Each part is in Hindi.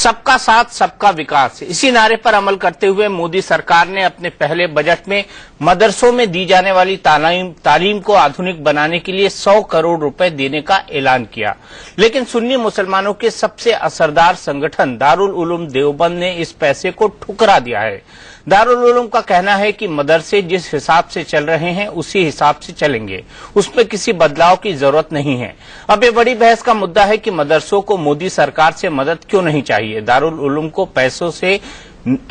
सबका साथ सबका विकास। इसी नारे पर अमल करते हुए मोदी सरकार ने अपने पहले बजट में मदरसों में दी जाने वाली तालीम को आधुनिक बनाने के लिए 100 करोड़ रुपए देने का ऐलान किया। लेकिन सुन्नी मुसलमानों के सबसे असरदार संगठन दारुल उलूम देवबंद ने इस पैसे को ठुकरा दिया है। दारुल उलूम का कहना है कि मदरसे जिस हिसाब से चल रहे हैं उसी हिसाब से चलेंगे, उसमें किसी बदलाव की जरूरत नहीं है। अब ये बड़ी बहस का मुद्दा है कि मदरसों को मोदी सरकार से मदद क्यों नहीं चाहिए। दारुल उलूम को पैसों से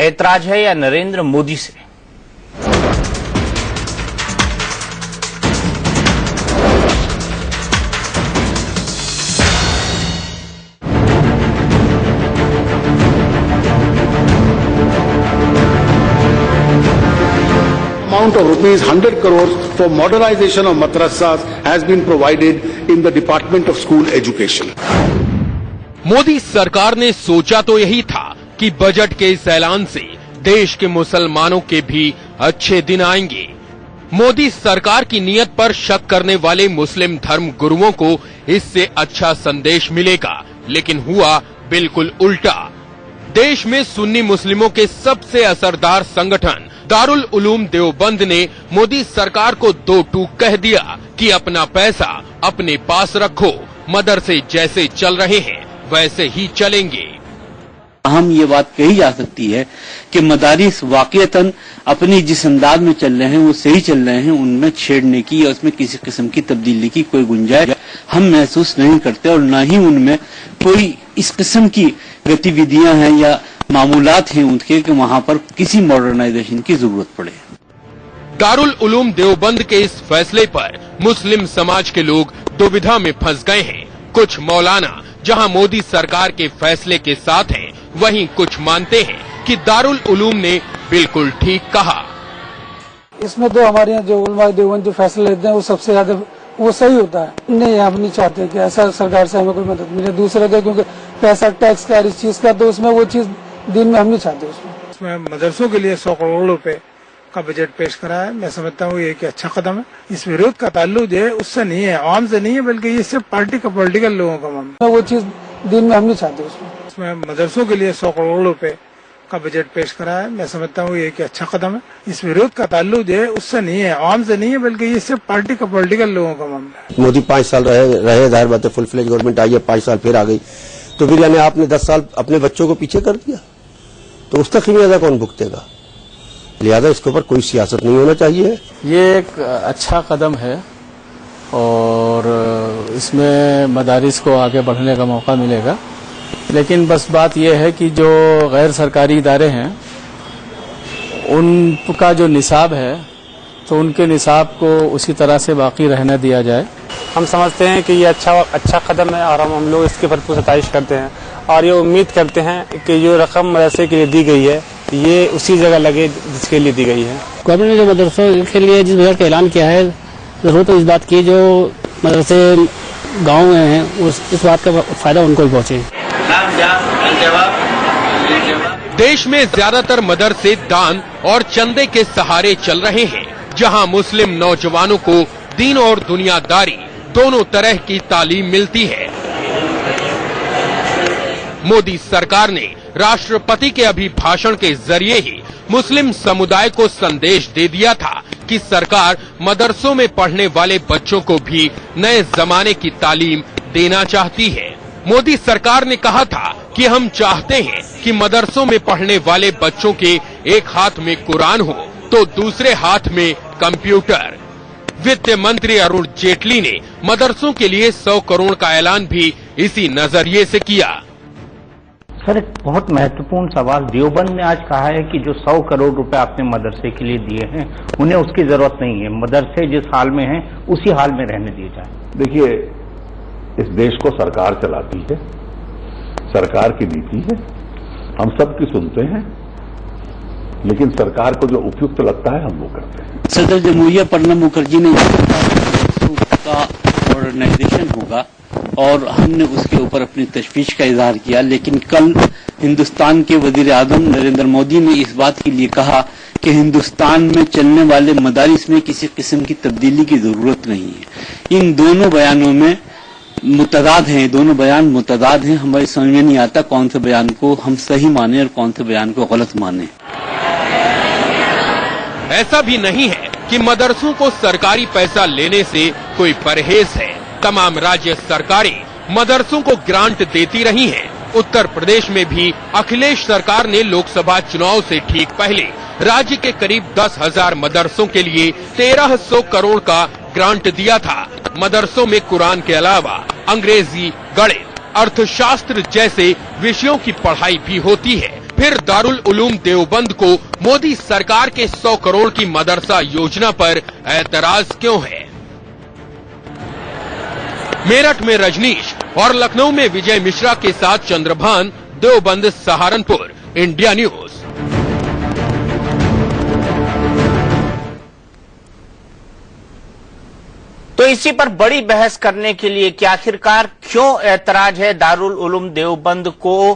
ऐतराज है या नरेंद्र मोदी से? Amount of rupees 100 crores for modernization of madrasas has been provided in the Department of School Education. Modi सरकार ने सोचा तो यही था कि बजट के इस ऐलान से देश के मुसलमानों के भी अच्छे दिन आएंगे। मोदी सरकार की नीयत पर शक करने वाले मुस्लिम धर्म गुरुओं को इससे अच्छा संदेश मिलेगा, लेकिन हुआ बिल्कुल उल्टा। देश में सुन्नी मुस्लिमों के सबसे असरदार संगठन दारुल उलूम देवबंद ने मोदी सरकार को दो टूक कह दिया कि अपना पैसा अपने पास रखो, मदरसे जैसे चल रहे हैं वैसे ही चलेंगे। हम ये बात कही जा सकती है कि मदारिस वाकईतन अपनी जिस अंदाज में चल रहे हैं वो सही चल रहे हैं, उनमें छेड़ने की या उसमें किसी किस्म की तब्दीली की कोई गुंजाइश हम महसूस नहीं करते और न ही उनमें कोई इस किस्म की गतिविधियां हैं या मामूलात हैं उनके कि वहां पर किसी मॉडर्नाइजेशन की जरूरत पड़े। दारुल उलूम देवबंद के इस फैसले पर मुस्लिम समाज के लोग दुविधा में फंस गए हैं। कुछ मौलाना जहां मोदी सरकार के फैसले के साथ हैं, वहीं कुछ मानते हैं कि दारुल उलूम ने बिल्कुल ठीक कहा। इसमें तो हमारे यहाँ जो उलमा देवबंद जो फैसले लेते हैं वो सबसे ज्यादा वो सही होता है। नहीं, हम नहीं चाहते कि ऐसा सरकार से हमें कोई मदद मिले। दूसरा क्या, क्योंकि पैसा टैक्स का इस चीज का, तो उसमें वो चीज दिन में हम नहीं चाहते। उसमें मदरसों के लिए 100 करोड़ रुपए का बजट पेश करा है। मैं समझता हूँ ये कि अच्छा कदम है। इस विरोध का ताल्लुक जो है उससे नहीं है, आवाम से नहीं है, बल्कि ये सिर्फ पार्टी का पॉलिटिकल लोगों का मामला। वो चीज दिन में हम नहीं चाहते। उसमें मदरसों के लिए 100 करोड़ रुपए का बजट पेश करा है। मैं समझता हूँ ये कि अच्छा कदम है। इस विरोध का ताल्लुक जो है उससे नहीं है, आवाम से नहीं है, बल्कि ये सिर्फ पार्टी का पॉलिटिकल लोगों का मामला है। मोदी 5 साल रहे जाहिर बात है, फुल फ्लेज गवर्नमेंट आई है, 5 साल फिर आ गई, तो फिर यानी आपने 10 साल अपने बच्चों को पीछे कर दिया, तो उसका खमियाजा कौन भुगतेगा? लिहाजा इसके ऊपर कोई सियासत नहीं होना चाहिए। ये एक अच्छा कदम है और इसमें मदारिस को आगे बढ़ने का मौका मिलेगा। लेकिन बस बात यह है कि जो गैर सरकारी इदारे हैं उनका जो निसाब है तो उनके निसाब को उसी तरह से बाकी रहने दिया जाए। हम समझते हैं कि ये अच्छा कदम है और हम लोग इसकी भरपूर सताइश करते हैं और ये उम्मीद करते हैं कि जो रकम मदरसे के लिए दी गई है ये उसी जगह लगे जिसके लिए दी गई है। गवर्नमेंट ने जो मदरसों के लिए जिस बजट का ऐलान किया है, जरूरत तो इस बात की जो मदरसे गाँव में हैं इस बात का फायदा उनको भी पहुंचे। देश में ज्यादातर मदरसे दान और चंदे के सहारे चल रहे हैं, जहां मुस्लिम नौजवानों को दीन और दुनियादारी दोनों तरह की तालीम मिलती है। मोदी सरकार ने राष्ट्रपति के अभिभाषण के जरिए ही मुस्लिम समुदाय को संदेश दे दिया था कि सरकार मदरसों में पढ़ने वाले बच्चों को भी नए जमाने की तालीम देना चाहती है। मोदी सरकार ने कहा था कि हम चाहते हैं कि मदरसों में पढ़ने वाले बच्चों के एक हाथ में कुरान हो तो दूसरे हाथ में कंप्यूटर। वित्त मंत्री अरुण जेटली ने मदरसों के लिए 100 करोड़ का ऐलान भी इसी नजरिए से किया। सर, एक बहुत महत्वपूर्ण सवाल, देवबंद ने आज कहा है कि जो 100 करोड़ रुपए आपने मदरसे के लिए दिए हैं उन्हें उसकी जरूरत नहीं है, मदरसे जिस हाल में हैं उसी हाल में रहने दिए जाए। देखिए, इस देश को सरकार चलाती है, सरकार की नीति है, हम सबकी सुनते हैं, लेकिन सरकार को जो उपयुक्त लगता है हम वो करते हैं। सदर जमहूरिया प्रणब मुखर्जी ने का मॉडर्नाइजेशन होगा और हमने उसके ऊपर अपनी तशवीश का इजहार किया, लेकिन कल हिंदुस्तान के वजीर आजम नरेंद्र मोदी ने इस बात के लिए कहा कि हिंदुस्तान में चलने वाले मदारिस में किसी किस्म की तब्दीली की जरूरत नहीं है। इन दोनों बयानों में मुतदाद हैं, दोनों बयान मुतदाद हैं। हमारी समझ में नहीं आता कौन से बयान को हम सही माने और कौन से बयान को गलत माने। ऐसा भी नहीं है कि मदरसों को सरकारी पैसा लेने से कोई परहेज है। तमाम राज्य सरकारें मदरसों को ग्रांट देती रही हैं। उत्तर प्रदेश में भी अखिलेश सरकार ने लोकसभा चुनाव से ठीक पहले राज्य के करीब 10,000 मदरसों के लिए 1300 करोड़ का ग्रांट दिया था। मदरसों में कुरान के अलावा अंग्रेजी, गणित, अर्थशास्त्र जैसे विषयों की पढ़ाई भी होती है। फिर दारुल उलूम देवबंद को मोदी सरकार के 100 करोड़ की मदरसा योजना पर ऐतराज क्यों है? मेरठ में रजनीश और लखनऊ में विजय मिश्रा के साथ चंद्रभान, देवबंद, सहारनपुर, इंडिया न्यूज। तो इसी पर बड़ी बहस करने के लिए कि आखिरकार क्यों ऐतराज है दारुल उलूम देवबंद को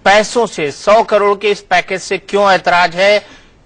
पैसों से 100 करोड़ के इस पैकेज से क्यों ऐतराज है,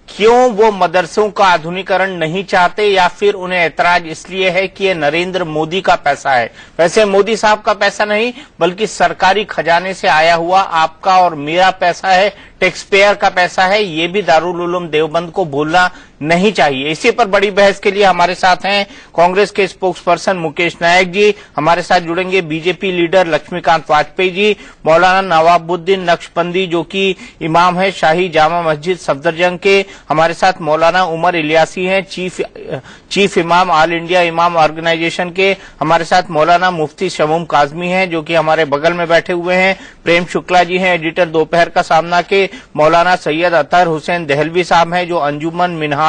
क्यों वो मदरसों का आधुनिकीकरण नहीं चाहते, या फिर उन्हें ऐतराज इसलिए है कि ये नरेंद्र मोदी का पैसा है। वैसे मोदी साहब का पैसा नहीं बल्कि सरकारी खजाने से आया हुआ आपका और मेरा पैसा है, टैक्स पेयर का पैसा है। ये भी दारुल उलूम देवबंद को भूलना नहीं चाहिए। इसी पर बड़ी बहस के लिए हमारे साथ हैं कांग्रेस के स्पोक्स पर्सन मुकेश नायक जी, हमारे साथ जुड़ेंगे बीजेपी लीडर लक्ष्मीकांत वाजपेयी जी, मौलाना नवाबुद्दीन नक्शबंदी जो कि इमाम है शाही जामा मस्जिद सफदरजंग के, हमारे साथ मौलाना उमर इलियासी हैं चीफ इमाम ऑल इंडिया इमाम ऑर्गेनाइजेशन के, हमारे साथ मौलाना मुफ्ती शमूम काजमी हैं जो कि हमारे बगल में बैठे हुए हैं, प्रेम शुक्ला जी हैं एडिटर दोपहर का सामना के, मौलाना सैयद अतहर हुसैन दहलवी साहब हैं जो अंजुमन मिनहाज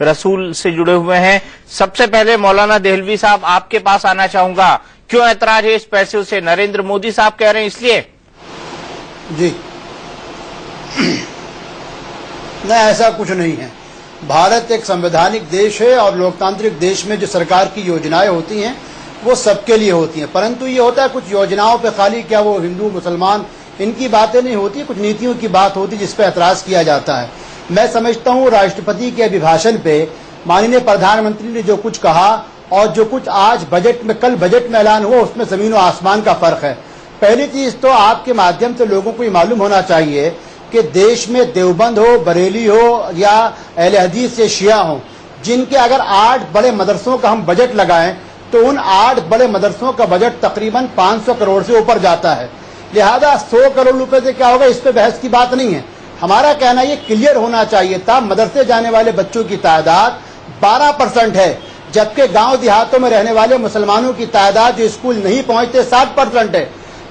रसूल से जुड़े हुए हैं। सबसे पहले मौलाना दहलवी साहब आपके पास आना चाहूंगा, क्यों ऐतराज है इस पैसे से? नरेंद्र मोदी साहब कह रहे हैं इसलिए? जी नहीं, ऐसा कुछ नहीं है। भारत एक संवैधानिक देश है और लोकतांत्रिक देश में जो सरकार की योजनाएं होती हैं वो सबके लिए होती हैं, परंतु ये होता है कुछ योजनाओं पे खाली क्या वो हिंदू मुसलमान इनकी बातें नहीं होती, कुछ नीतियों की बात होती है जिस पे ऐतराज किया जाता है। मैं समझता हूँ राष्ट्रपति के अभिभाषण पे माननीय प्रधानमंत्री ने जो कुछ कहा और जो कुछ आज बजट में कल बजट में ऐलान हुआ उसमें जमीन और आसमान का फर्क है। पहली चीज तो आपके माध्यम से लोगों को ये मालूम होना चाहिए कि देश में देवबंद हो, बरेली हो या अहले हदीस या शिया हो, जिनके अगर 8 बड़े मदरसों का हम बजट लगाएं तो उन 8 बड़े मदरसों का बजट तकरीबन 500 करोड़ से ऊपर जाता है। लिहाजा 100 करोड़ रुपए से क्या होगा इस पे बहस की बात नहीं है। हमारा कहना ये क्लियर होना चाहिए था, मदरसे जाने वाले बच्चों की तादाद 12% है, जबकि गांव देहातों में रहने वाले मुसलमानों की तादाद जो स्कूल नहीं पहुंचते 60% है।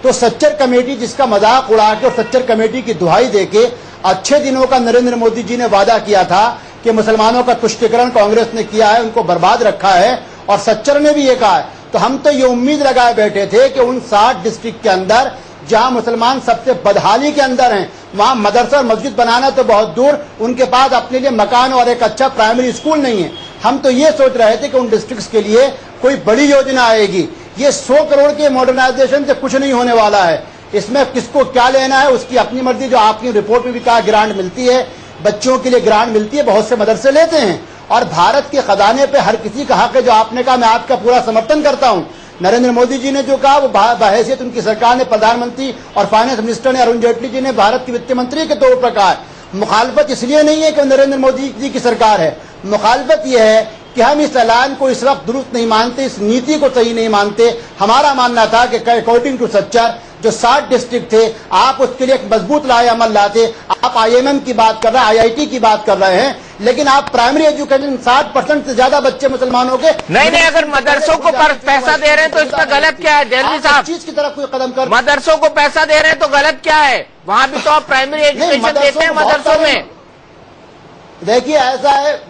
तो सच्चर कमेटी जिसका मजाक उड़ा के और सच्चर कमेटी की दुहाई देके अच्छे दिनों का नरेंद्र मोदी जी ने वादा किया था कि मुसलमानों का तुष्टीकरण कांग्रेस ने किया है, उनको बर्बाद रखा है, और सच्चर ने भी ये कहा है। तो हम तो ये उम्मीद लगाए बैठे थे कि उन 60 डिस्ट्रिक्ट के अंदर जहां मुसलमान सबसे बदहाली के अंदर हैं वहां मदरसा और मस्जिद बनाना तो बहुत दूर, उनके पास अपने लिए मकान और एक अच्छा प्राइमरी स्कूल नहीं है। हम तो ये सोच रहे थे कि उन डिस्ट्रिक्ट्स के लिए कोई बड़ी योजना आएगी। ये 100 करोड़ के मॉडर्नाइजेशन से कुछ नहीं होने वाला है। इसमें किसको क्या लेना है उसकी अपनी मर्जी, जो आपकी रिपोर्ट में भी कहा ग्रांट मिलती है, बच्चों के लिए ग्रांट मिलती है, बहुत से मदरसे लेते हैं और भारत के खजाने पे हर किसी का हक है। जो आपने कहा मैं आपका पूरा समर्थन करता हूं। नरेंद्र मोदी जी ने जो कहा वो बहैसियत उनकी सरकार ने, प्रधानमंत्री और फाइनेंस मिनिस्टर ने, अरुण जेटली जी ने भारत के वित्त मंत्री के तौर पर कहा। मुखालफत इसलिए नहीं है कि नरेंद्र मोदी जी की सरकार है, मुखालफत यह है कि हम इस ऐलान को इस वक्त दुरुस्त नहीं मानते, इस नीति को सही नहीं मानते। हमारा मानना था कि अकॉर्डिंग टू सच्चर जो 60 डिस्ट्रिक्ट थे आप उसके लिए एक मजबूत लाए अमल लाते। आप IIM की बात कर रहे हैं, IIT की बात कर रहे हैं, लेकिन आप प्राइमरी एजुकेशन 60% से ज्यादा बच्चे मुसलमानों के नहीं, अगर मदरसों को पैसा दे रहे हैं तो इसमें गलत क्या है? दिल्ली साहब चीज की तरफ कोई कदम कर, मदरसों को पैसा दे रहे हैं तो गलत क्या है? वहां भी तो आप प्राइमरी एजुकेशन देते हैं मदरसों में। देखिए ऐसा है,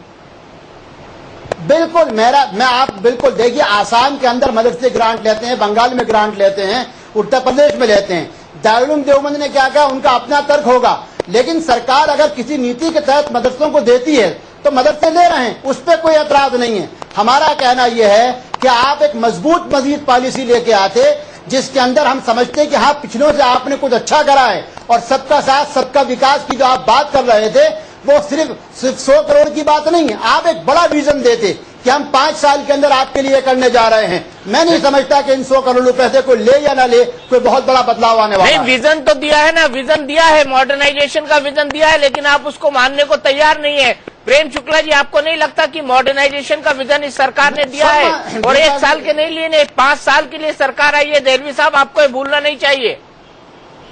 बिल्कुल मैं आप बिल्कुल देखिए, आसाम के अंदर मदरसे ग्रांट लेते हैं, बंगाल में ग्रांट लेते हैं, उत्तर प्रदेश में लेते हैं। दारुल उलूम देवबंद ने क्या कहा, उनका अपना तर्क होगा, लेकिन सरकार अगर किसी नीति के तहत मदरसों को देती है तो मदरसे ले रहे हैं, उस पर कोई ऐतराज नहीं है। हमारा कहना यह है कि आप एक मजबूत मजीद पॉलिसी लेके आते जिसके अंदर हम समझते हैं कि हाँ पिछलों से आपने कुछ अच्छा करा है और सबका साथ सबका विकास की जो आप बात कर रहे थे वो सिर्फ 100 करोड़ की बात नहीं है। आप एक बड़ा विजन देते कि हम 5 साल के अंदर आपके लिए करने जा रहे हैं। मैं नहीं समझता कि इन 100 करोड़ रुपए से कोई ले या ना ले कोई बहुत बड़ा बदलाव आने वाला है। नहीं, विजन तो दिया है ना, विजन दिया है, मॉडर्नाइजेशन का विजन दिया है, लेकिन आप उसको मानने को तैयार नहीं है। प्रेम शुक्ला जी, आपको नहीं लगता कि मॉडर्नाइजेशन का विजन इस सरकार ने दिया है? और 1 साल के नहीं लिए, 5 साल के लिए सरकार आई है। देहलवी साहब, आपको ये भूलना नहीं चाहिए।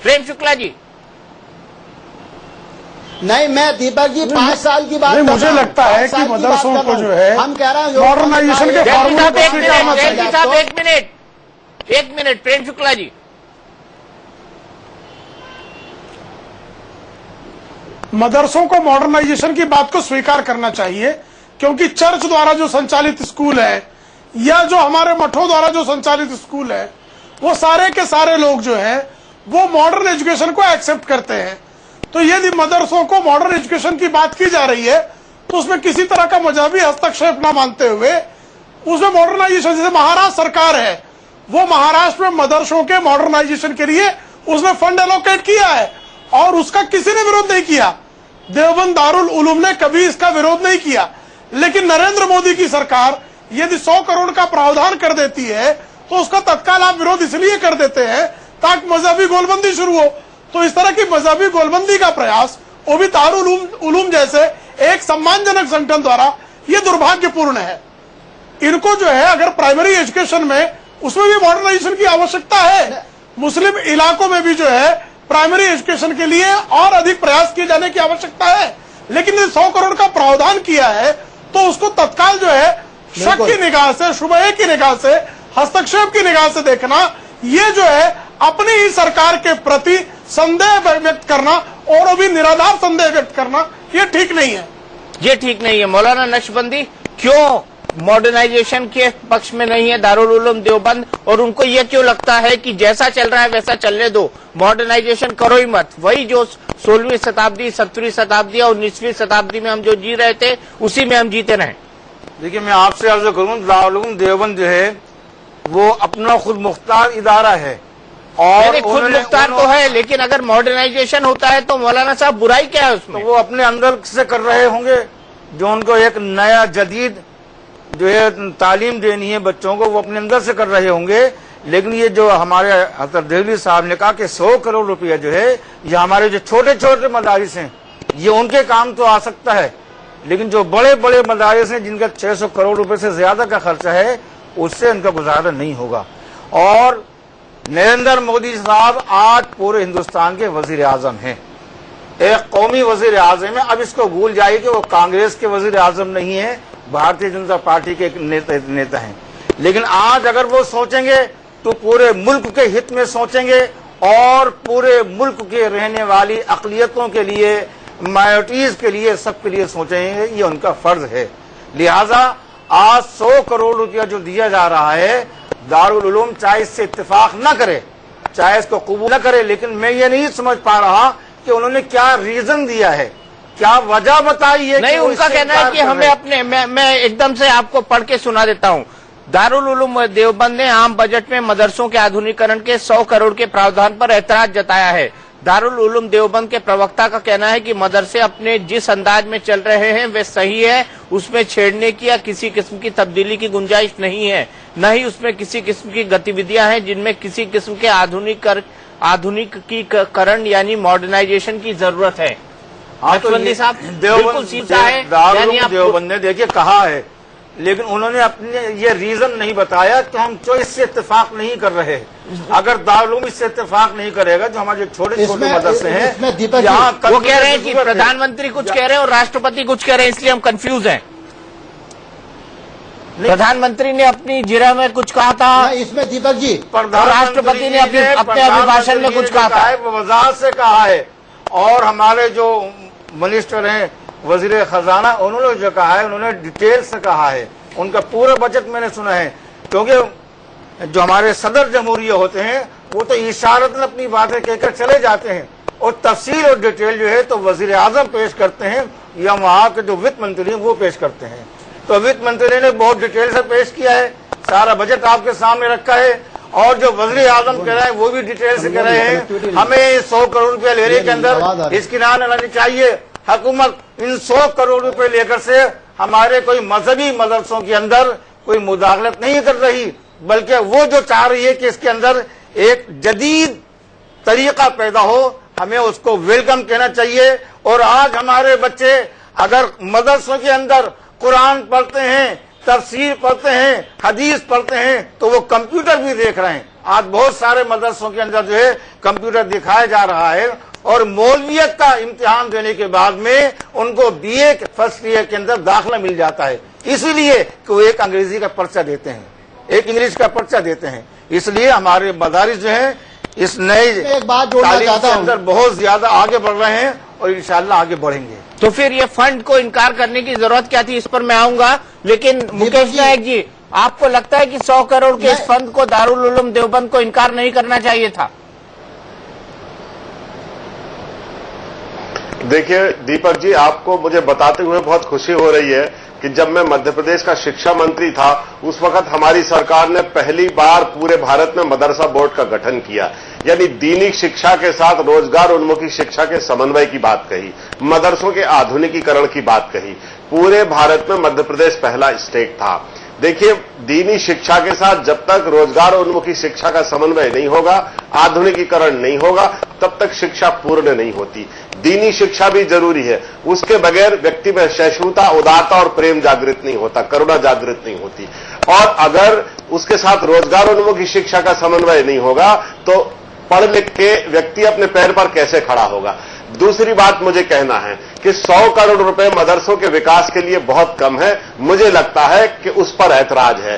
प्रेम शुक्ला जी, नहीं, मैं दीपक जी 5 साल की बात, मुझे लगता है कि मदरसों को जो है हम कह रहे हैं मॉडर्नाइजेशन के एक मिनट प्रेम शुक्ला जी। मदरसों को मॉडर्नाइजेशन की बात को स्वीकार करना चाहिए, क्योंकि चर्च द्वारा जो संचालित स्कूल है या जो हमारे मठों द्वारा जो संचालित स्कूल है, वो सारे के सारे लोग जो है वो मॉडर्न एजुकेशन को एक्सेप्ट करते हैं। तो यदि मदरसों को मॉडर्न एजुकेशन की बात की जा रही है तो उसमें किसी तरह का मजहबी हस्तक्षेप न मानते हुए उसमें मॉडर्नाइजेशन, जैसे महाराष्ट्र सरकार है, वो महाराष्ट्र में मदरसों के मॉडर्नाइजेशन के लिए उसने फंड एलोकेट किया है और उसका किसी ने विरोध नहीं किया। देवबंद दारुल उलूम ने कभी इसका विरोध नहीं किया। लेकिन नरेंद्र मोदी की सरकार यदि 100 करोड़ का प्रावधान कर देती है तो उसका तत्काल आप विरोध इसलिए कर देते हैं ताकि मजहबी गोलबंदी शुरू हो। तो इस तरह की मजहबी गोलबंदी का प्रयास, वो भी दारुल उलूम जैसे एक सम्मानजनक संगठन द्वारा, ये दुर्भाग्यपूर्ण है। इनको जो है अगर प्राइमरी एजुकेशन में, उसमें भी मॉडर्नाइजेशन की आवश्यकता है। मुस्लिम इलाकों में भी जो है प्राइमरी एजुकेशन के लिए और अधिक प्रयास किए जाने की आवश्यकता है। लेकिन 100 करोड़ का प्रावधान किया है तो उसको तत्काल जो है शक की निगाह से, शुबहे की निगाह से, हस्तक्षेप की निगाह से देखना, ये जो है अपनी ही सरकार के प्रति संदेह व्यक्त करना, और वो भी निराधार संदेह व्यक्त करना, ये ठीक नहीं है। ये ठीक नहीं है। मौलाना नक्शबंदी, क्यों मॉडर्नाइजेशन के पक्ष में नहीं है दारुल उलूम देवबंद, और उनको ये क्यों लगता है कि जैसा चल रहा है वैसा चलने दो, मॉडर्नाइजेशन करो ही मत? वही जो 16वीं शताब्दी, 17वीं शताब्दी और 19वीं शताब्दी में हम जो जी रहे थे, उसी में हम जीते रहे। देखिए, मैं आपसे अर्ज करूं, दारुल उलूम देवबंद जो है वो अपना खुद मुख्तार इदारा है और खुद मुख्तार तो है, लेकिन अगर मॉडर्नाइजेशन होता है तो मौलाना साहब बुराई क्या है उसमें? तो वो अपने अंदर से कर रहे होंगे, जो उनको एक नया जदीद जो है तालीम देनी है बच्चों को, वो अपने अंदर से कर रहे होंगे। लेकिन ये जो हमारे हजरत देहलवी साहब ने कहा कि 100 करोड़ रुपया जो है ये हमारे जो छोटे छोटे मदारिस हैं, ये उनके काम तो आ सकता है, लेकिन जो बड़े बड़े मदारिस हैं जिनका 600 करोड़ रुपए से ज्यादा का खर्चा है, उससे उनका गुजारा नहीं होगा। और नरेंद्र मोदी साहब आज पूरे हिंदुस्तान के वजीर आजम हैं, एक कौमी वजीर आजम है। अब इसको भूल जाइए कि वो कांग्रेस के वजीर आजम नहीं है, भारतीय जनता पार्टी के नेता हैं। लेकिन आज अगर वो सोचेंगे तो पूरे मुल्क के हित में सोचेंगे और पूरे मुल्क के रहने वाली अकलियतों के लिए, माइनॉरिटीज के लिए, सबके लिए सोचेंगे, ये उनका फर्ज है। लिहाजा आज 100 करोड़ रुपया जो दिया जा रहा है, दारुल उलूम चाहे इससे इत्तेफाक न करे, चाहे इसको कबूल न करे, लेकिन मैं ये नहीं समझ पा रहा कि उन्होंने क्या रीजन दिया है, क्या वजह बताई है। नहीं, उनका कहना है कि हमें अपने, मैं एकदम से आपको पढ़ के सुना देता हूँ। दारुल उलूम देवबंद ने आम बजट में मदरसों के आधुनिकीकरण के 100 करोड़ के प्रावधान पर ऐतराज जताया है। दारुल उलूम देवबंद के प्रवक्ता का कहना है कि मदरसे अपने जिस अंदाज में चल रहे हैं वे सही है, उसमें छेड़ने की या किसी किस्म की तब्दीली की गुंजाइश नहीं है, न ही उसमें किसी किस्म की गतिविधियां हैं जिनमें किसी किस्म के आधुनिकीकरण यानी मॉडर्नाइजेशन की जरूरत है। नक्शबंदी साहब बिल्कुल सीधा है, देवबंद ने देखिए कहा है, लेकिन उन्होंने अपने ये रीजन नहीं बताया कि हम जो इससे इत्तेफाक नहीं कर रहे। अगर दारुल उलूम इससे इत्तेफाक नहीं करेगा, जो हमारे छोटे छोटे मदरसे हैं, यहाँ वो कह रहे हैं कि प्रधानमंत्री कुछ कह रहे हैं और राष्ट्रपति कुछ कह रहे हैं, इसलिए हम कंफ्यूज हैं। प्रधानमंत्री ने अपनी जिरा में कुछ कहा था, इसमें दीपक जी, राष्ट्रपति ने अपने अभिभाषण में कुछ कहा था, वजाहत से कहा है। और हमारे जो मिनिस्टर हैं, वजीर खजाना, उन्होंने जो कहा है, उन्होंने डिटेल से कहा है। उनका पूरा बजट मैंने सुना है, क्योंकि जो हमारे सदर जमहूरिया होते हैं वो तो इशारतन अपनी बातें कहकर चले जाते हैं, और तफसील और डिटेल जो है तो वजीर आजम पेश करते हैं या वहाँ के जो वित्त मंत्री हैं वो पेश करते हैं। तो वित्त मंत्री ने बहुत डिटेल से पेश किया है, सारा बजट आपके सामने रखा है, और जो वजीर आजम कह रहे हैं वो भी डिटेल से कह रहे हैं। हमें 100 करोड़ रुपया लेने के अंदर इसकी ना आनी चाहिए। हुकूमत इन 100 करोड़ रुपए लेकर से हमारे कोई मजहबी मदरसों के अंदर कोई मुदाखलत नहीं कर रही, बल्कि वो जो चाह रही है कि इसके अंदर एक जदीद तरीका पैदा हो, हमें उसको वेलकम कहना चाहिए। और आज हमारे बच्चे अगर मदरसों के अंदर कुरान पढ़ते हैं, तफसीर पढ़ते हैं, हदीस पढ़ते हैं, तो वो कंप्यूटर भी देख रहे हैं। आज बहुत सारे मदरसों के अंदर जो है कंप्यूटर दिखाया जा रहा है, और मौलवियत का इम्तिहान देने के बाद में उनको बीए फर्स्ट ईयर के अंदर दाखिला मिल जाता है, इसीलिए कि वो एक अंग्रेजी का पर्चा देते हैं, एक इंग्लिश का पर्चा देते हैं। इसलिए हमारे मदारिस जो है इस नए तालीम के अंदर बहुत ज्यादा आगे बढ़ रहे हैं और इंशाल्लाह आगे बढ़ेंगे। तो फिर ये फंड को इनकार करने की जरूरत क्या थी, इस पर मैं आऊंगा। लेकिन मुकेश नायक जी, आपको लगता है कि 100 करोड़ के इस फंड को दारुल उलूम देवबंद को इनकार नहीं करना चाहिए था? देखिए दीपक जी, आपको मुझे बताते हुए बहुत खुशी हो रही है कि जब मैं मध्य प्रदेश का शिक्षा मंत्री था, उस वक्त हमारी सरकार ने पहली बार पूरे भारत में मदरसा बोर्ड का गठन किया, यानी दीनी शिक्षा के साथ रोजगार उन्मुखी शिक्षा के समन्वय की बात कही, मदरसों के आधुनिकीकरण की बात कही। पूरे भारत में मध्य प्रदेश पहला स्टेट था। देखिए, दीनी शिक्षा के साथ जब तक रोजगार उन्मुखी शिक्षा का समन्वय नहीं होगा, आधुनिकीकरण नहीं होगा, तब तक शिक्षा पूर्ण नहीं होती। दीनी शिक्षा भी जरूरी है, उसके बगैर व्यक्ति में सहिष्णुता, उदारता और प्रेम जागृत नहीं होता, करुणा जागृत नहीं होती। और अगर उसके साथ रोजगार उन्मुखी शिक्षा का समन्वय नहीं होगा तो पढ़ लिख के व्यक्ति अपने पैर पर कैसे खड़ा होगा। दूसरी बात मुझे कहना है कि 100 करोड़ रुपए मदरसों के विकास के लिए बहुत कम है। मुझे लगता है कि उस पर ऐतराज है।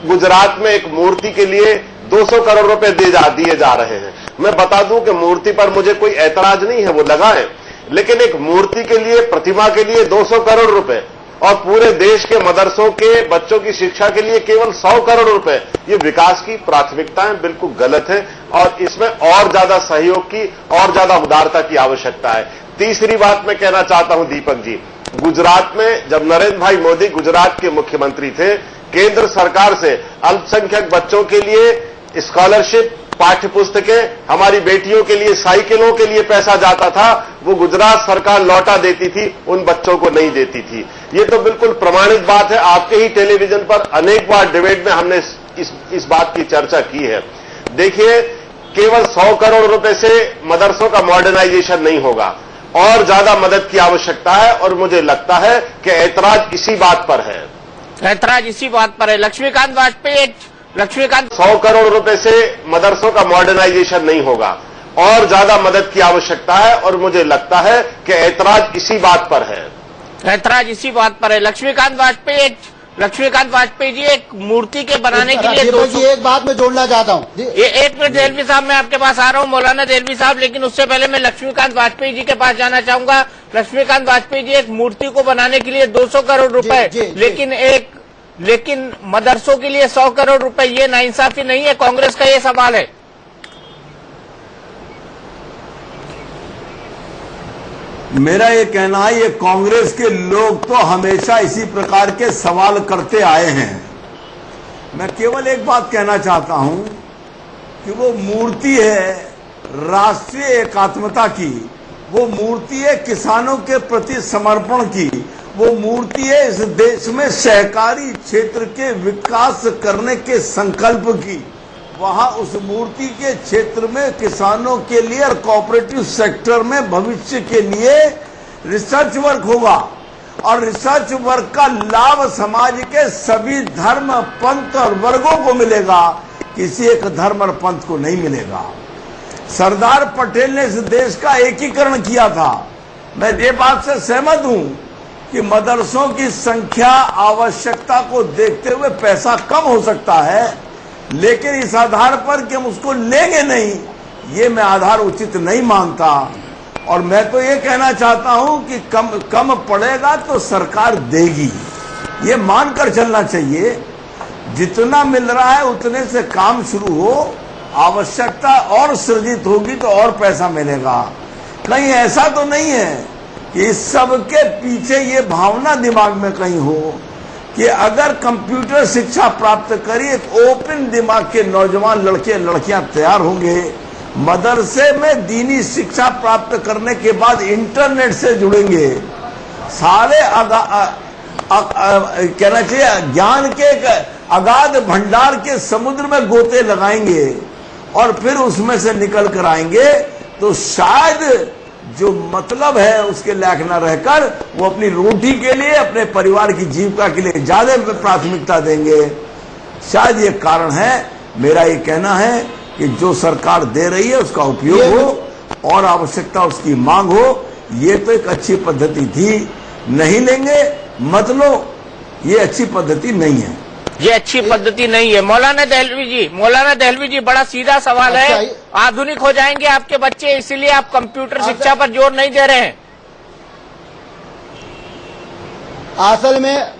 गुजरात में एक मूर्ति के लिए 200 करोड़ रुपए दिए जा रहे हैं। मैं बता दूं कि मूर्ति पर मुझे कोई ऐतराज नहीं है, वो लगाएं, लेकिन एक मूर्ति के लिए, प्रतिमा के लिए 200 करोड़ रुपए और पूरे देश के मदरसों के बच्चों की शिक्षा के लिए केवल 100 करोड़ रुपए, ये विकास की प्राथमिकताएं बिल्कुल गलत है और इसमें और ज्यादा सहयोग की, और ज्यादा उदारता की आवश्यकता है। तीसरी बात मैं कहना चाहता हूं दीपक जी, गुजरात में जब नरेंद्र भाई मोदी गुजरात के मुख्यमंत्री थे, केंद्र सरकार से अल्पसंख्यक बच्चों के लिए स्कॉलरशिप, पाठ्य पुस्तकें, हमारी बेटियों के लिए साइकिलों के लिए पैसा जाता था, वो गुजरात सरकार लौटा देती थी, उन बच्चों को नहीं देती थी। ये तो बिल्कुल प्रमाणित बात है। आपके ही टेलीविजन पर अनेक बार डिबेट में हमने इस बात की चर्चा की है। देखिए, केवल 100 करोड़ रुपए से मदरसों का मॉडर्नाइजेशन नहीं होगा, और ज्यादा मदद की आवश्यकता है, और मुझे लगता है कि ऐतराज इसी बात पर है। ऐतराज इसी बात पर है। लक्ष्मीकांत वाजपेयी, 100 करोड़ रुपए से मदरसों का मॉडर्नाइजेशन नहीं होगा, और ज्यादा मदद की आवश्यकता है, और मुझे लगता है कि ऐतराज इसी बात पर है। ऐतराज इसी बात पर है। लक्ष्मीकांत वाजपेयी जी, एक मूर्ति के बनाने के लिए एक बात मैं जोड़ना चाहता हूँ। एक मिनट देलवी साहब, मैं आपके पास आ रहा हूँ, मौलाना देलवी साहब, लेकिन उससे पहले मैं लक्ष्मीकांत वाजपेयी जी के पास जाना चाहूंगा। लक्ष्मीकांत वाजपेयी जी, एक मूर्ति को बनाने के लिए 200 करोड़ रुपए, लेकिन मदरसों के लिए 100 करोड़ रुपए, ये नाइंसाफी नहीं है? कांग्रेस का ये सवाल है। मेरा ये कहना है, ये कांग्रेस के लोग तो हमेशा इसी प्रकार के सवाल करते आए हैं। मैं केवल एक बात कहना चाहता हूं कि वो मूर्ति है राष्ट्रीय एकात्मता की, वो मूर्ति है किसानों के प्रति समर्पण की, वो मूर्ति है इस देश में सहकारी क्षेत्र के विकास करने के संकल्प की। वहां उस मूर्ति के क्षेत्र में किसानों के लिए और कोऑपरेटिव सेक्टर में भविष्य के लिए रिसर्च वर्क होगा, और रिसर्च वर्क का लाभ समाज के सभी धर्म, पंथ और वर्गों को मिलेगा, किसी एक धर्म और पंथ को नहीं मिलेगा। सरदार पटेल ने इस देश का एकीकरण किया था। मैं ये बात से सहमत हूं कि मदरसों की संख्या, आवश्यकता को देखते हुए पैसा कम हो सकता है, लेकिन इस आधार पर कि हम उसको लेंगे नहीं, ये मैं आधार उचित नहीं मानता। और मैं तो ये कहना चाहता हूं कि कम पड़ेगा तो सरकार देगी, ये मानकर चलना चाहिए। जितना मिल रहा है उतने से काम शुरू हो, आवश्यकता और सृजित होगी तो और पैसा मिलेगा। कहीं ऐसा तो नहीं है कि इस सब के पीछे ये भावना दिमाग में कहीं हो कि अगर कंप्यूटर शिक्षा प्राप्त करी, एक ओपन दिमाग के नौजवान लड़के लड़कियां तैयार होंगे, मदरसे में दीनी शिक्षा प्राप्त करने के बाद इंटरनेट से जुड़ेंगे, सारे कहना चाहिए ज्ञान के एक अगाध भंडार के समुद्र में गोते लगाएंगे और फिर उसमें से निकल कर आएंगे, तो शायद जो मतलब है उसके लायक न रहकर वो अपनी रोटी के लिए, अपने परिवार की जीविका के लिए ज्यादा प्राथमिकता देंगे। शायद ये कारण है। मेरा ये कहना है कि जो सरकार दे रही है उसका उपयोग हो और आवश्यकता उसकी मांग हो। ये तो एक अच्छी पद्धति थी, नहीं लेंगे मत लो, ये अच्छी पद्धति नहीं है। ये अच्छी पद्धति नहीं है। मौलाना दहलवी जी बड़ा सीधा सवाल है। आधुनिक हो जाएंगे आपके बच्चे, इसीलिए आप कंप्यूटर शिक्षा पर जोर नहीं दे रहे हैं। असल में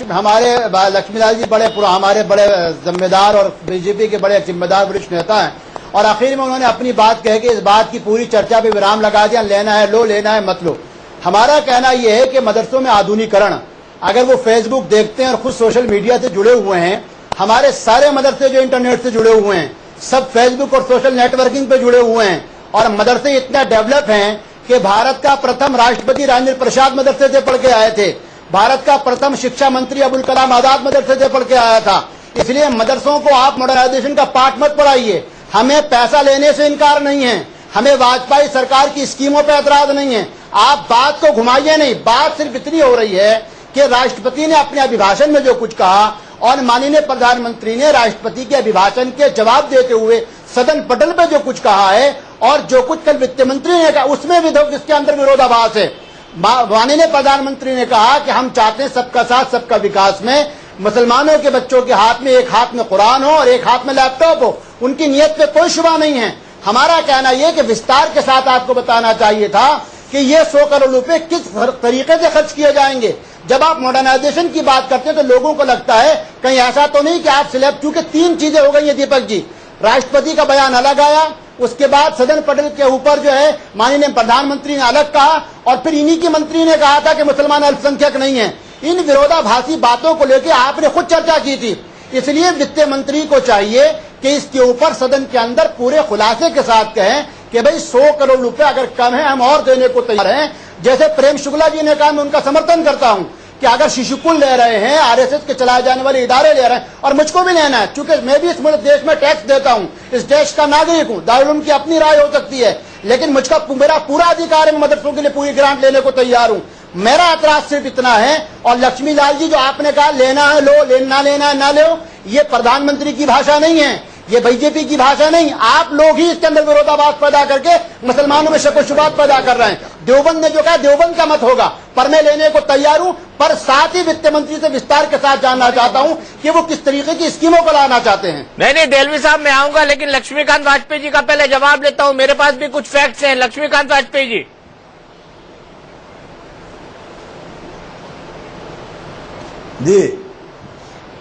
हमारे लक्ष्मीलाल जी हमारे बड़े जिम्मेदार और बीजेपी के बड़े जिम्मेदार वरिष्ठ नेता हैं, और आखिर में उन्होंने अपनी बात कह के इस बात की पूरी चर्चा पे विराम लगा दिया। लेना है लो, लेना है मत लो। हमारा कहना यह है कि मदरसों में आधुनिकरण, अगर वो फेसबुक देखते हैं और खुद सोशल मीडिया से जुड़े हुए हैं, हमारे सारे मदरसे जो इंटरनेट से जुड़े हुए हैं सब फेसबुक और सोशल नेटवर्किंग पे जुड़े हुए हैं, और मदरसे इतना डेवलप हैं कि भारत का प्रथम राष्ट्रपति राजेंद्र प्रसाद मदरसे से पढ़ के आए थे, भारत का प्रथम शिक्षा मंत्री अबुल कलाम आजाद मदरसे से पढ़ के आया था। इसलिए मदरसों को आप मॉडर्नाइजेशन का पाठ मत पढ़ाइए। हमें पैसा लेने से इनकार नहीं है, हमें वाजपेयी सरकार की स्कीमों पर एतराज नहीं है। आप बात को घुमाइए नहीं। बात सिर्फ इतनी हो रही है कि राष्ट्रपति ने अपने अभिभाषण में जो कुछ कहा और माननीय प्रधानमंत्री ने राष्ट्रपति के अभिभाषण के जवाब देते हुए सदन पटल पे जो कुछ कहा है और जो कुछ कल वित्त मंत्री ने कहा, उसमें इसके अंदर विरोधाभास है। माननीय प्रधानमंत्री ने कहा कि हम चाहते हैं सबका साथ सबका विकास में मुसलमानों के बच्चों के हाथ में एक हाथ में कुरान हो और एक हाथ में लैपटॉप हो। उनकी नियत पे कोई शुबा नहीं है। हमारा कहना यह कि विस्तार के साथ आपको बताना चाहिए था कि ये 100 करोड़ रुपए किस तरीके से खर्च किए जाएंगे। जब आप मॉडर्नाइजेशन की बात करते हैं तो लोगों को लगता है कहीं ऐसा तो नहीं कि आप स्लैब, क्योंकि 3 चीजें हो गई है दीपक जी। राष्ट्रपति का बयान अलग आया, उसके बाद सदन पटल के ऊपर जो है माननीय प्रधानमंत्री ने अलग कहा, और फिर इन्हीं की मंत्री ने कहा था कि मुसलमान अल्पसंख्यक नहीं है। इन विरोधाभासी बातों को लेकर आपने खुद चर्चा की थी। इसलिए वित्त मंत्री को चाहिए कि इसके ऊपर सदन के अंदर पूरे खुलासे के साथ कहें कि भाई 100 करोड़ रुपए अगर कम है हम और देने को तैयार हैं। जैसे प्रेम शुक्ला जी ने कहा, मैं उनका समर्थन करता हूं कि अगर शिशुकुल ले रहे हैं, आरएसएस के चलाए जाने वाले इदारे ले रहे हैं, और मुझको भी लेना है क्योंकि मैं भी इस देश में टैक्स देता हूं, इस देश का नागरिक हूं। दारुल उलूम की अपनी राय हो सकती है, लेकिन मेरा पूरा अधिकार है, मैं मदरसों के लिए पूरी ग्रांट लेने को तैयार हूं। मेरा एतराज सिर्फ इतना है। और लक्ष्मी लाल जी जो आपने कहा लेना है लो, लेना लेना है ना लो, ये प्रधानमंत्री की भाषा नहीं है, ये बीजेपी की भाषा नहीं। आप लोग ही इसके अंदर विरोधाभास पैदा करके मुसलमानों में शक शुबात पैदा कर रहे हैं। देवबंद ने जो कहा देवबंद का मत होगा, पर मैं लेने को तैयार हूं। पर साथ ही वित्त मंत्री से विस्तार के साथ जानना चाहता हूं कि वो किस तरीके की स्कीमों को लाना चाहते हैं। नहीं देलवी साहब मैं आऊंगा, लेकिन लक्ष्मीकांत वाजपेयी जी का पहले जवाब लेता हूं। मेरे पास भी कुछ फैक्ट्स हैं। लक्ष्मीकांत वाजपेयी जी।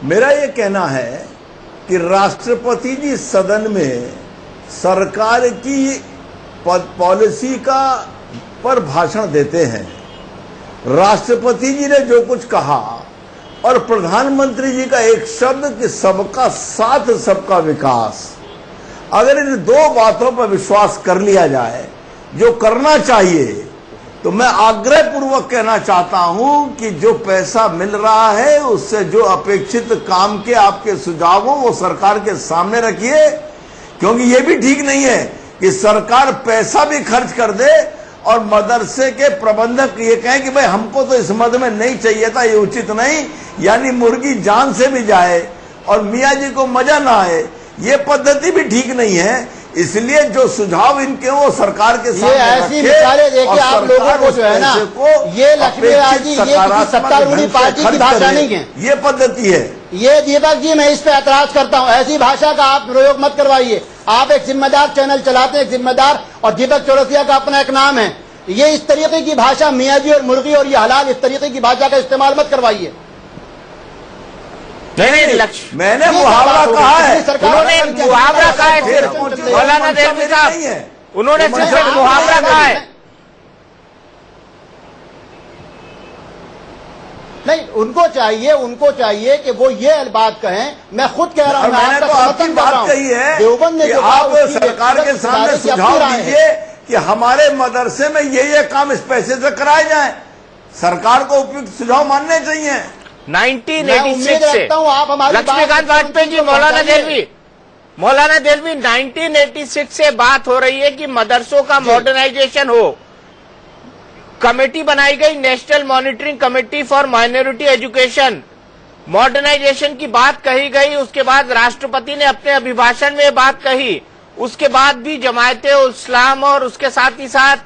मेरा ये कहना है कि राष्ट्रपति जी सदन में सरकार की पॉलिसी का पर भाषण देते हैं। राष्ट्रपति जी ने जो कुछ कहा और प्रधानमंत्री जी का एक शब्द कि सबका साथ सबका विकास, अगर इन 2 बातों पर विश्वास कर लिया जाए जो करना चाहिए, तो मैं आग्रह पूर्वक कहना चाहता हूं कि जो पैसा मिल रहा है उससे जो अपेक्षित काम के आपके सुझाव हो वो सरकार के सामने रखिए। क्योंकि ये भी ठीक नहीं है कि सरकार पैसा भी खर्च कर दे और मदरसे के प्रबंधक ये कहें कि भाई हमको तो इस मद में नहीं चाहिए था, ये उचित नहीं। यानी मुर्गी जान से भी जाए और मियाँ जी को मजा ना आए, ये पद्धति भी ठीक नहीं है। इसलिए जो सुझाव इनके वो सरकार के सामने ये ऐसी मिसालें देखिए आप लोगों को जो है ना, ये लक्ष्मीलाल जी ये किसी सत्तारूढ़ी पार्टी की भाषा नहीं है, ये पद्धति है। ये दीपक जी मैं इस पे ऐतराज करता हूँ। ऐसी भाषा का आप प्रयोग मत करवाइए। आप एक जिम्मेदार चैनल चलाते हैं, एक जिम्मेदार, और दीपक चौरसिया का अपना एक नाम है। ये इस तरीके की भाषा मियाँ जी और मुर्गी और ये हलाल, इस तरीके की भाषा का इस्तेमाल मत करवाइए। नहीं मैंने मुहावरा कहा है, उन्होंने मुहावरा कहा है सिर्फ। मौलाना दहलवी साहब उन्होंने सिर्फ मुहावरा कहा है। नहीं, उनको चाहिए कि वो ये बात कहें। मैं खुद कह रहा हूं, मैंने तो आपकी बात कही है देवबंद ने जो आप सरकार के सामने सुझाव दीजिए कि हमारे मदरसे में ये काम इस पैसे से कराए जाए। सरकार को उपयुक्त सुझाव मानने चाहिए। 1986 से लक्ष्मीकांत वाजपेयी जी, मौलाना देलवी 1986 से बात हो रही है कि मदरसों का मॉडर्नाइजेशन हो। कमेटी बनाई गई, national monitoring committee for minority education. Modernisation की बात कही गई, उसके बाद राष्ट्रपति ने अपने अभिभाषण में बात कही, उसके बाद भी जमायते इस्लाम और उसके साथ ही साथ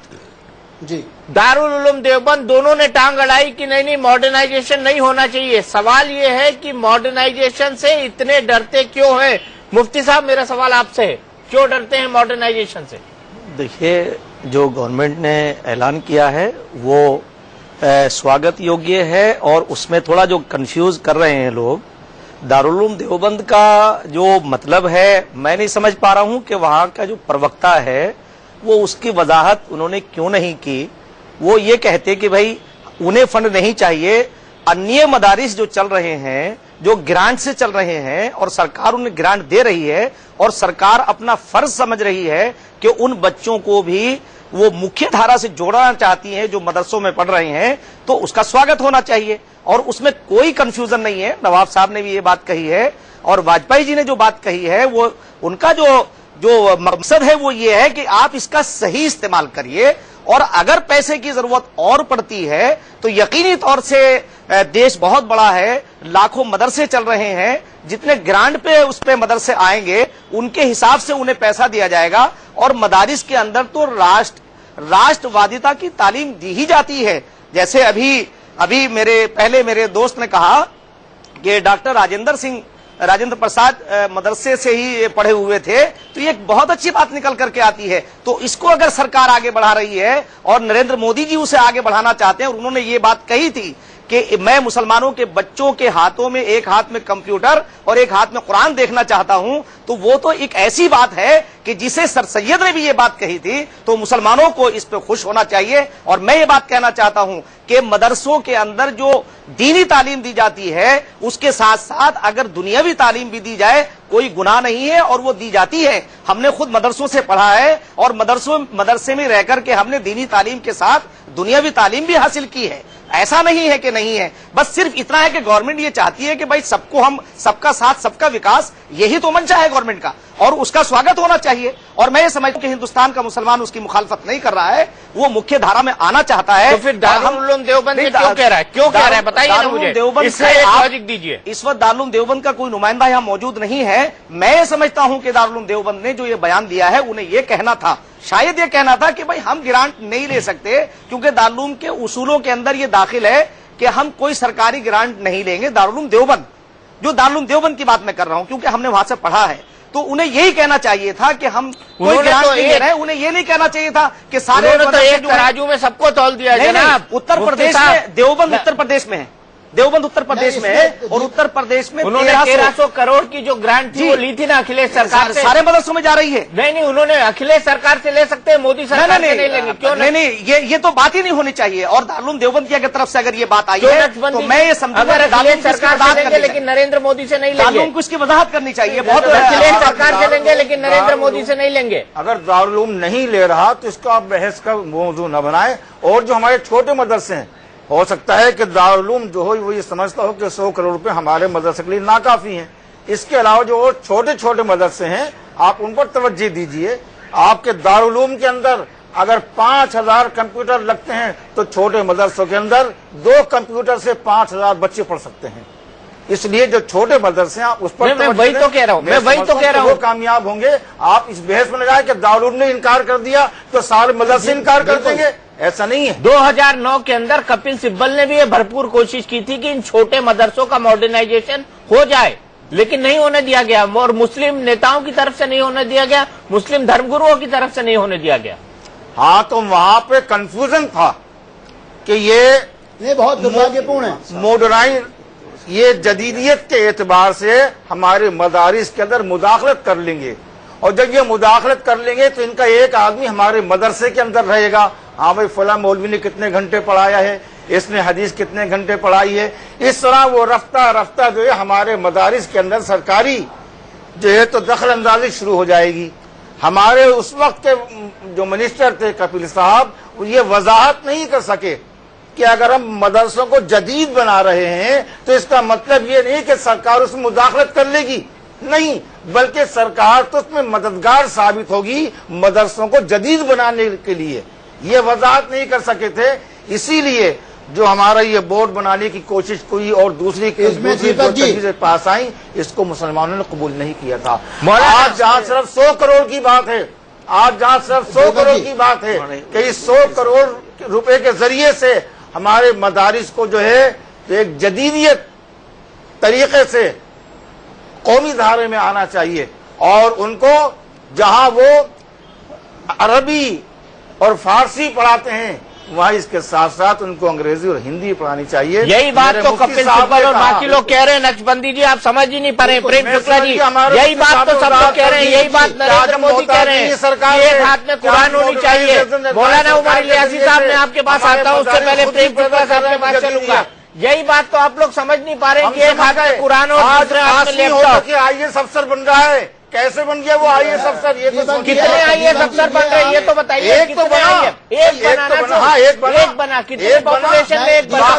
जी दारुल उलूम देवबंद दोनों ने टांग अड़ाई कि नहीं मॉडर्नाइजेशन नहीं होना चाहिए। सवाल ये है कि मॉडर्नाइजेशन से इतने डरते क्यों हैं? मुफ्ती साहब, मेरा सवाल आपसे है, क्यों डरते हैं मॉडर्नाइजेशन से? देखिए, जो गवर्नमेंट ने ऐलान किया है वो स्वागत योग्य है, और उसमें थोड़ा जो कंफ्यूज कर रहे हैं लोग, दारुल उलूम देवबंद का जो मतलब है मैं नहीं समझ पा रहा हूं कि वहां का जो प्रवक्ता है वो उसकी वजाहत उन्होंने क्यों नहीं की। वो ये कहते कि भाई उन्हें फंड नहीं चाहिए, अन्य मदारिस जो चल रहे हैं, जो ग्रांट से चल रहे हैं और सरकार उन्हें ग्रांट दे रही है और सरकार अपना फर्ज समझ रही है कि उन बच्चों को भी वो मुख्य धारा से जोड़ना चाहती है जो मदरसों में पढ़ रहे हैं, तो उसका स्वागत होना चाहिए और उसमें कोई कंफ्यूजन नहीं है। नवाब साहब ने भी ये बात कही है और वाजपेयी जी ने जो बात कही है वो उनका जो मकसद है वो ये है कि आप इसका सही इस्तेमाल करिए, और अगर पैसे की जरूरत और पड़ती है तो यकीनी तौर से देश बहुत बड़ा है, लाखों मदरसे चल रहे हैं, जितने ग्रांट पे उस पे मदरसे आएंगे उनके हिसाब से उन्हें पैसा दिया जाएगा। और मदारिस के अंदर तो राष्ट्रवादिता की तालीम दी ही जाती है। जैसे अभी मेरे दोस्त ने कहा कि डॉक्टर राजेंद्र प्रसाद मदरसे से ही पढ़े हुए थे, तो ये एक बहुत अच्छी बात निकल करके आती है। तो इसको अगर सरकार आगे बढ़ा रही है और नरेंद्र मोदी जी उसे आगे बढ़ाना चाहते हैं, और उन्होंने ये बात कही थी कि मैं मुसलमानों के बच्चों के हाथों में एक हाथ में कंप्यूटर और एक हाथ में कुरान देखना चाहता हूं, तो वो तो एक ऐसी बात है कि जिसे सर सैयद ने भी ये बात कही थी, तो मुसलमानों को इस पे खुश होना चाहिए। और मैं ये बात कहना चाहता हूं कि मदरसों के अंदर जो दीनी तालीम दी जाती है उसके साथ साथ अगर दुनियावी तालीम भी दी जाए कोई गुनाह नहीं है, और वो दी जाती है। हमने खुद मदरसों से पढ़ा है और मदरसे में रहकर के हमने दीनी तालीम के साथ दुनियावी तालीम भी हासिल की है। ऐसा नहीं है कि नहीं है, बस सिर्फ इतना है कि गवर्नमेंट ये चाहती है कि भाई सबका साथ सबका विकास, यही तो मंशा है गवर्नमेंट का, और उसका स्वागत होना चाहिए। और मैं ये समझता हूं कि हिंदुस्तान का मुसलमान उसकी मुखालफत नहीं कर रहा है, वो मुख्य धारा में आना चाहता है। तो फिर दारुल उलूम देवबंद क्यों कह रहा है बताइए ना मुझे, इसका एक लॉजिक दीजिए। इस वक्त दारुल उलूम देवबंद का कोई नुमाइंदा यहाँ मौजूद नहीं है। मैं ये समझता हूं कि दारुल उलूम देवबंद ने जो ये बयान दिया है, उन्हें ये कहना था, शायद ये कहना था कि भाई हम ग्रांट नहीं ले सकते, क्योंकि दारुल उलूम के उसूलों के अंदर ये दाखिल है कि हम कोई सरकारी ग्रांट नहीं लेंगे। दारुल उलूम देवबंद, जो दारुल उलूम देवबंद की बात मैं कर रहा हूं क्योंकि हमने वहां से पढ़ा है, तो उन्हें यही कहना चाहिए था कि हम कोई ग्रांट नहीं ले रहे हैं। उन्हें ये नहीं कहना चाहिए था कि सारे तो एक तराजू में सबको तौल दिया जनाब। उत्तर प्रदेश में देवबंद उत्तर प्रदेश में है, देवबंद उत्तर प्रदेश में है, और उत्तर प्रदेश में उन्होंने 1300 करोड़ की जो ग्रांट थी वो ली थी ना अखिलेश सरकार से, सारे मदरसों में जा रही है। नहीं, उन्होंने अखिलेश सरकार से ले सकते हैं, मोदी सरकार से नहीं लेंगे। क्यों नहीं, ये तो बात ही नहीं होनी चाहिए। और दारुल उलूम देवबंद की तरफ से अगर ये बात आई है तो मैं ये समझूंगा अखिलेश सरकार से लेंगे लेकिन नरेंद्र मोदी से नहीं लेंगे। दारुल उलूम को इसकी वजाहत करनी चाहिए। बहुत अखिलेश सरकार से लेंगे लेकिन नरेंद्र मोदी से नहीं लेंगे। अगर दारुल उलूम नहीं ले रहा तो इसको आप बहस का मौजू न बनाए। और जो हमारे छोटे मदरसे हैं, हो सकता है कि दारुल उलूम जो हो वो ये समझता हो कि 100 करोड़ रुपए हमारे मदरसे के लिए नाकाफी हैं। इसके अलावा जो छोटे छोटे मदरसे हैं आप उन पर तवज्जो दीजिए। आपके दारुल उलूम के अंदर अगर 5000 कंप्यूटर लगते हैं तो छोटे मदरसों के अंदर 2 कंप्यूटर से 5000 बच्चे पढ़ सकते हैं। इसलिए जो छोटे मदरसे हैं उस पर मैं वही तो कह रहा हूँ, वो कामयाब होंगे। आप इस बहस में न जाए कि दारुल उलूम ने इनकार कर दिया तो सारे मदरसे इनकार कर देंगे, ऐसा नहीं है। 2009 के अंदर कपिल सिब्बल ने भी ये भरपूर कोशिश की थी कि इन छोटे मदरसों का मॉडर्नाइजेशन हो जाए, लेकिन नहीं होने दिया गया। और मुस्लिम नेताओं की तरफ से नहीं होने दिया गया, मुस्लिम धर्मगुरुओं की तरफ से नहीं होने दिया गया। हाँ, तो वहां पे कंफ्यूजन था कि ये बहुत दुर्भाग्यपूर्ण है। मॉडर्नाइज, ये जदीदियत के एतबार से हमारे मदारिस के अंदर मुदाखलत कर लेंगे, और जब ये मुदाखलत कर लेंगे तो इनका एक आदमी हमारे मदरसे के अंदर रहेगा। हाँ भाई, फला मौलवी ने कितने घंटे पढ़ाया है, इसने हदीस कितने घंटे पढ़ाई है। इस तरह वो रफ्ता रफ्ता जो है हमारे मदारिस के अंदर सरकारी जो है तो दखल अंदाजी शुरू हो जाएगी। हमारे उस वक्त के जो मिनिस्टर थे कपिल साहब, ये वजाहत नहीं कर सके कि अगर हम मदरसों को जदीद बना रहे हैं तो इसका मतलब ये नहीं कि सरकार उसमें मुदाखलत कर लेगी, नहीं, बल्कि सरकार तो उसमें मददगार साबित होगी मदरसों को जदीद बनाने के लिए। ये वजाहत नहीं कर सके थे, इसीलिए जो हमारा ये बोर्ड बनाने की कोशिश हुई और दूसरी चीजें पास आई, इसको मुसलमानों ने कबूल नहीं किया था। आज जहाँ सिर्फ 100 करोड़ की बात है, आज जहाँ सिर्फ 100 करोड़ की बात है कि इस 100 करोड़ रुपए के जरिए से हमारे मदारिस को जो है एक जदीदियत तरीके से कौमी धारे में आना चाहिए और उनको जहां वो अरबी और फारसी पढ़ाते हैं वहाँ इसके साथ साथ उनको अंग्रेजी और हिंदी पढ़ानी चाहिए। यही बात तो कपिल सिब्बल और बाकी लोग कह रहे हैं। नक्शबंदी जी आप समझ ही नहीं पा रहे। प्रेम शुक्ला जी यही बात तो सब लोग कह रहे हैं, यही बात नरेंद्र मोदी कह रहे हैं। सरकार एक हाथ में कुरान होनी चाहिए। मौलाना उमर इलियासी साहब मैं आपके पास आता हूँ, उससे पहले प्रेम शुक्ला साहब के पास चलूंगा। यही बात तो आप लोग समझ नहीं पा रहे हैं कि एक हाथ में कुरान और दूसरे हाथ में लैपटॉप। आईएएस अफसर बन रहा है, कैसे बन गया वो आईएएस अफसर? ये तो कितने आईएएस अफसर बन रहे हैं ये तो बताइए। एक तो बना, एक बनाना, हाँ एक बना, कितने पॉपुलेशन में एक बना,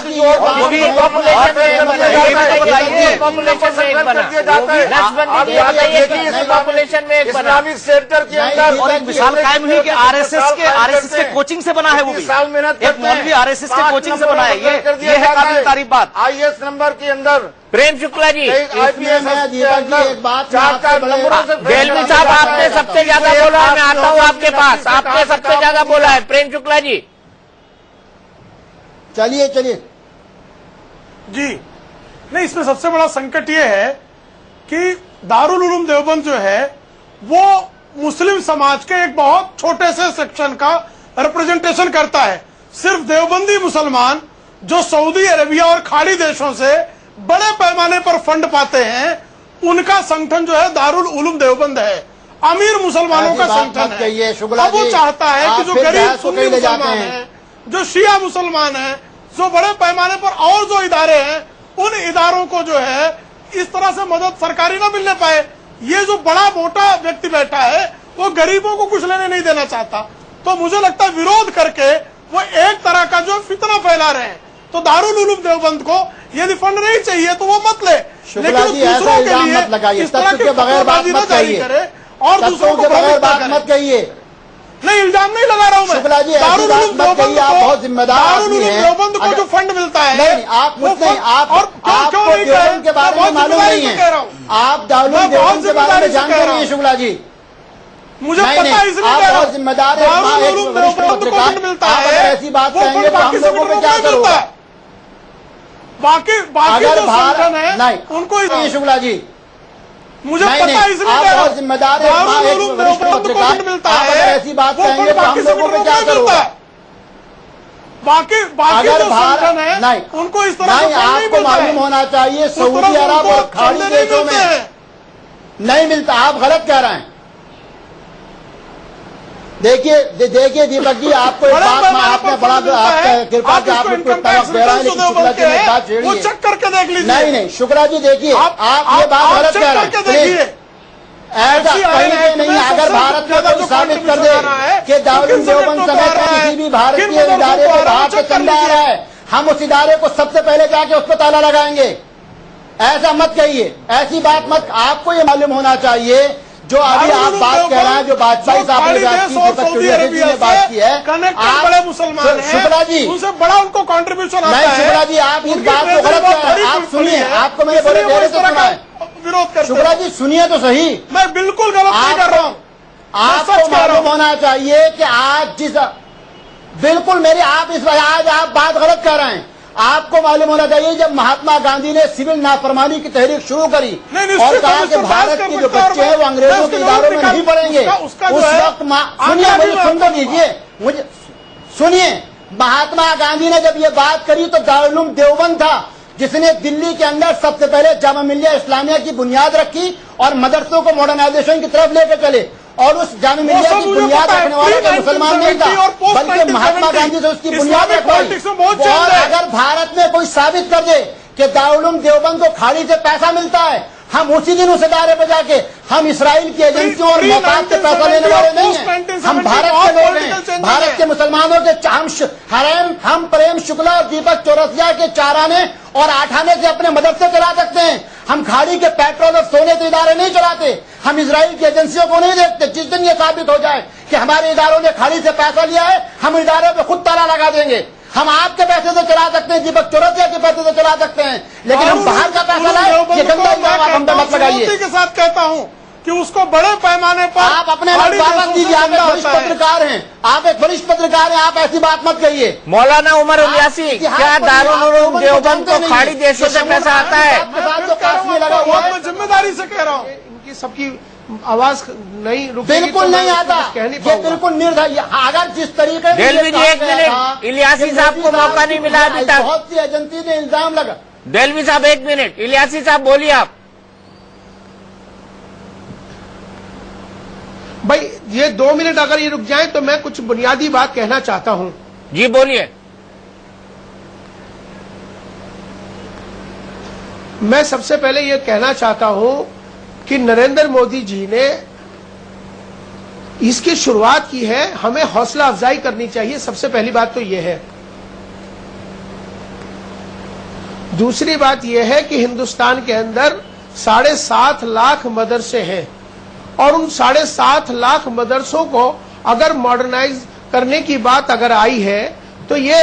पॉपुलेशन में एक बना, इस्लामिक सेंटर के अंदर और एक मिसाल कायम हुई कि आरएसएस के कोचिंग से बना है वो भी। एक मौलवी आरएसएस के कोचिंग से बना है, ये है काबिल तारीफ बात। आईएएस नंबर के अंदर प्रेम शुक्ला जी, आईपीएस एक बात बेलवी साहब आपने सबसे ज्यादा बोला है, मैं आता हूँ आपके पास, आपने सबसे ज्यादा बोला है। प्रेम शुक्ला जी चलिए जी। नहीं, इसमें सबसे बड़ा संकट ये है कि दारुल उलूम देवबंद जो है वो मुस्लिम समाज के एक बहुत छोटे से सेक्शन का रिप्रेजेंटेशन करता है। सिर्फ देवबंदी मुसलमान जो सऊदी अरेबिया और खाड़ी देशों से बड़े पैमाने पर फंड पाते हैं, उनका संगठन जो है दारुल उलूम देवबंद है, अमीर मुसलमानों का संगठन है। अब वो चाहता है कि जो गरीब सुन्नी मुसलमान है, जो शिया मुसलमान है, जो बड़े पैमाने पर और जो इदारे हैं, उन इदारों को जो है इस तरह से मदद सरकारी ना मिलने पाए। ये जो बड़ा मोटा व्यक्ति बैठा है वो गरीबों को कुछ लेने नहीं देना चाहता, तो मुझे लगता है विरोध करके वो एक तरह का जो फितना फैला रहे हैं। तो दारुल उलूम देवबंद को यदि फंड नहीं चाहिए तो वो मत ले, लेकिन दूसरों के लिए इस तरह की खबरबाजी न जारी करे और दूसरों को भ्रमित मत कहिए। नहीं, इल्जाम नहीं लगा रहा हूँ मैं। दारुल उलूम देवबंद को जो फंड मिलता है आप क्यों नहीं के बारे में मालूम नहीं है, आप दारुल उलूम देवबंद के बारे में जानते नहीं है शुक्ला जी। मुझे पता है, इसलिए आप बहुत जिम्मेदार है, मिलता है ऐसी बात कहेंगे तो हम लोगों में क्या करोगे? बाकी जो संगठन है नहीं उनको शुक्ला जी मुझे पता है, इसलिए आप बहुत जिम्मेदार है, पत्रकार मिलता है ऐसी बात कहेंगे तो हम लोगों में क्या करोगे? बाकी जो संगठन है नहीं उनको इस तरह नहीं, आपको मालूम होना चाहिए सऊदी अरब और खाड़ी देशों में नहीं मिलता। आप गलत कह रहे हैं। देखिए दीपक जी, आपको एक बात आपने बड़ा कृपा से आप लोग तरफ दे रहे हैं, लेकिन शुक्ला जी ने बात छेड़ी है। चेक करके देख लीजिए। नहीं शुक्ला जी देखिए, आप ये बात गलत कह रहे हैं। ऐसा कहीं नहीं, अगर भारत में कोई साबित कर दे कि दारुल देवबंद समेत किसी भी भारतीय इदारे को बाहर से चल रहा है, हम उस इदारे को सबसे पहले जाके उस पर ताला लगाएंगे। ऐसा मत कहिए, ऐसी बात मत। आपको ये मालूम होना चाहिए जो अभी आप बात कह रहे हैं, जो वाजपेयी साहब ने बात की है, बड़े मुसलमान हैं, शुक्ला जी उनसे बड़ा उनको कंट्रीब्यूशन आता है। शुक्ला जी आप इस बात को गलत कह रहे हैं। आप सुनिए, आपको मैंने बड़े देर से सुना है। विरोध करते शुक्ला जी सुनिए तो सही, मैं बिल्कुल गलत नहीं कर रहा हूँ। आपको मालूम होना चाहिए कि आज जिस बिल्कुल मेरी आप इस आज आप बात गलत कर रहे हैं। आपको मालूम होना चाहिए जब महात्मा गांधी ने सिविल नाफरमानी की तहरीक शुरू करी और कहा कि भारत के जो बच्चे हैं वो अंग्रेजों के इदारों में नहीं पढ़ेंगे, उस वक्त सुनिए, मुझे सुन दीजिए, मुझे सुनिए। महात्मा गांधी ने जब ये बात करी तो दारुल उलूम देवबंद था जिसने दिल्ली के अंदर सबसे पहले जामा मिलिया इस्लामिया की बुनियाद रखी और मदरसों को मॉडर्नाइजेशन की तरफ लेकर चले। और उस जामा मिलिया की बुनियाद रखने वाला कोई मुसलमान नहीं था, बल्कि महात्मा गांधी से उसकी बुनियाद रखवाई। और अगर भारत में कोई साबित कर दे कि दारुल उलूम देवबंद को खाड़ी से पैसा मिलता है हम उसी दिन उस इदारे पर जाके हम इसराइल की एजेंसियों और मोसाद से पैसा लेने वाले नहीं हैं। हम भारत के लोग हैं, भारत के मुसलमानों के हम प्रेम शुक्ला और दीपक चौरसिया के 4 आने और 8 आने से अपने मदद से चला सकते हैं। हम खाड़ी के पेट्रोल और सोने के इदारे नहीं चलाते, हम इजराइल की एजेंसियों को नहीं देखते। जिस दिन ये साबित हो जाए कि हमारे इदारों ने खाड़ी से पैसा लिया है, हम इदारों पे खुद ताला लगा देंगे। हम आपके पैसे से चला सकते हैं, दीपक चौरसिया के पैसे से चला सकते हैं, लेकिन हम बाहर का पैसा लाए, ये गंदा इल्जाम आप हम पे मत लगाइए। के साथ कहता हूं कि उसको बड़े पैमाने पर आप अपने वापस दीजिए, आप एक वरिष्ठ पत्रकार हैं, आप एक वरिष्ठ पत्रकार हैं, आप ऐसी बात मत कहिए। मौलाना उमर इलियासी, क्या दारुल उलूम देवबंद को खाड़ी देशों से पैसा आता है? मैं जिम्मेदारी से कह रहा हूँ, इनकी सबकी आवाज नहीं रुकेगी, बिल्कुल नहीं आता, ये बिल्कुल निर्धारित। अगर जिस तरीके से डेलवी जी, 1 मिनट, इलियासी साहब को मौका नहीं मिला अभी तक। बहुत सी एजेंसी ने इल्जाम लगा। डेलवी साहब 1 मिनट, इलियासी साहब बोलिए आप। भाई ये 2 मिनट अगर ये रुक जाए तो मैं कुछ बुनियादी बात कहना चाहता हूं। जी बोलिए। मैं सबसे पहले ये कहना चाहता हूं कि नरेंद्र मोदी जी ने इसकी शुरुआत की है, हमें हौसला अफजाई करनी चाहिए। सबसे पहली बात तो यह है। दूसरी बात यह है कि हिंदुस्तान के अंदर 7.5 लाख मदरसे हैं और उन 7.5 लाख मदरसों को अगर मॉडर्नाइज करने की बात अगर आई है तो ये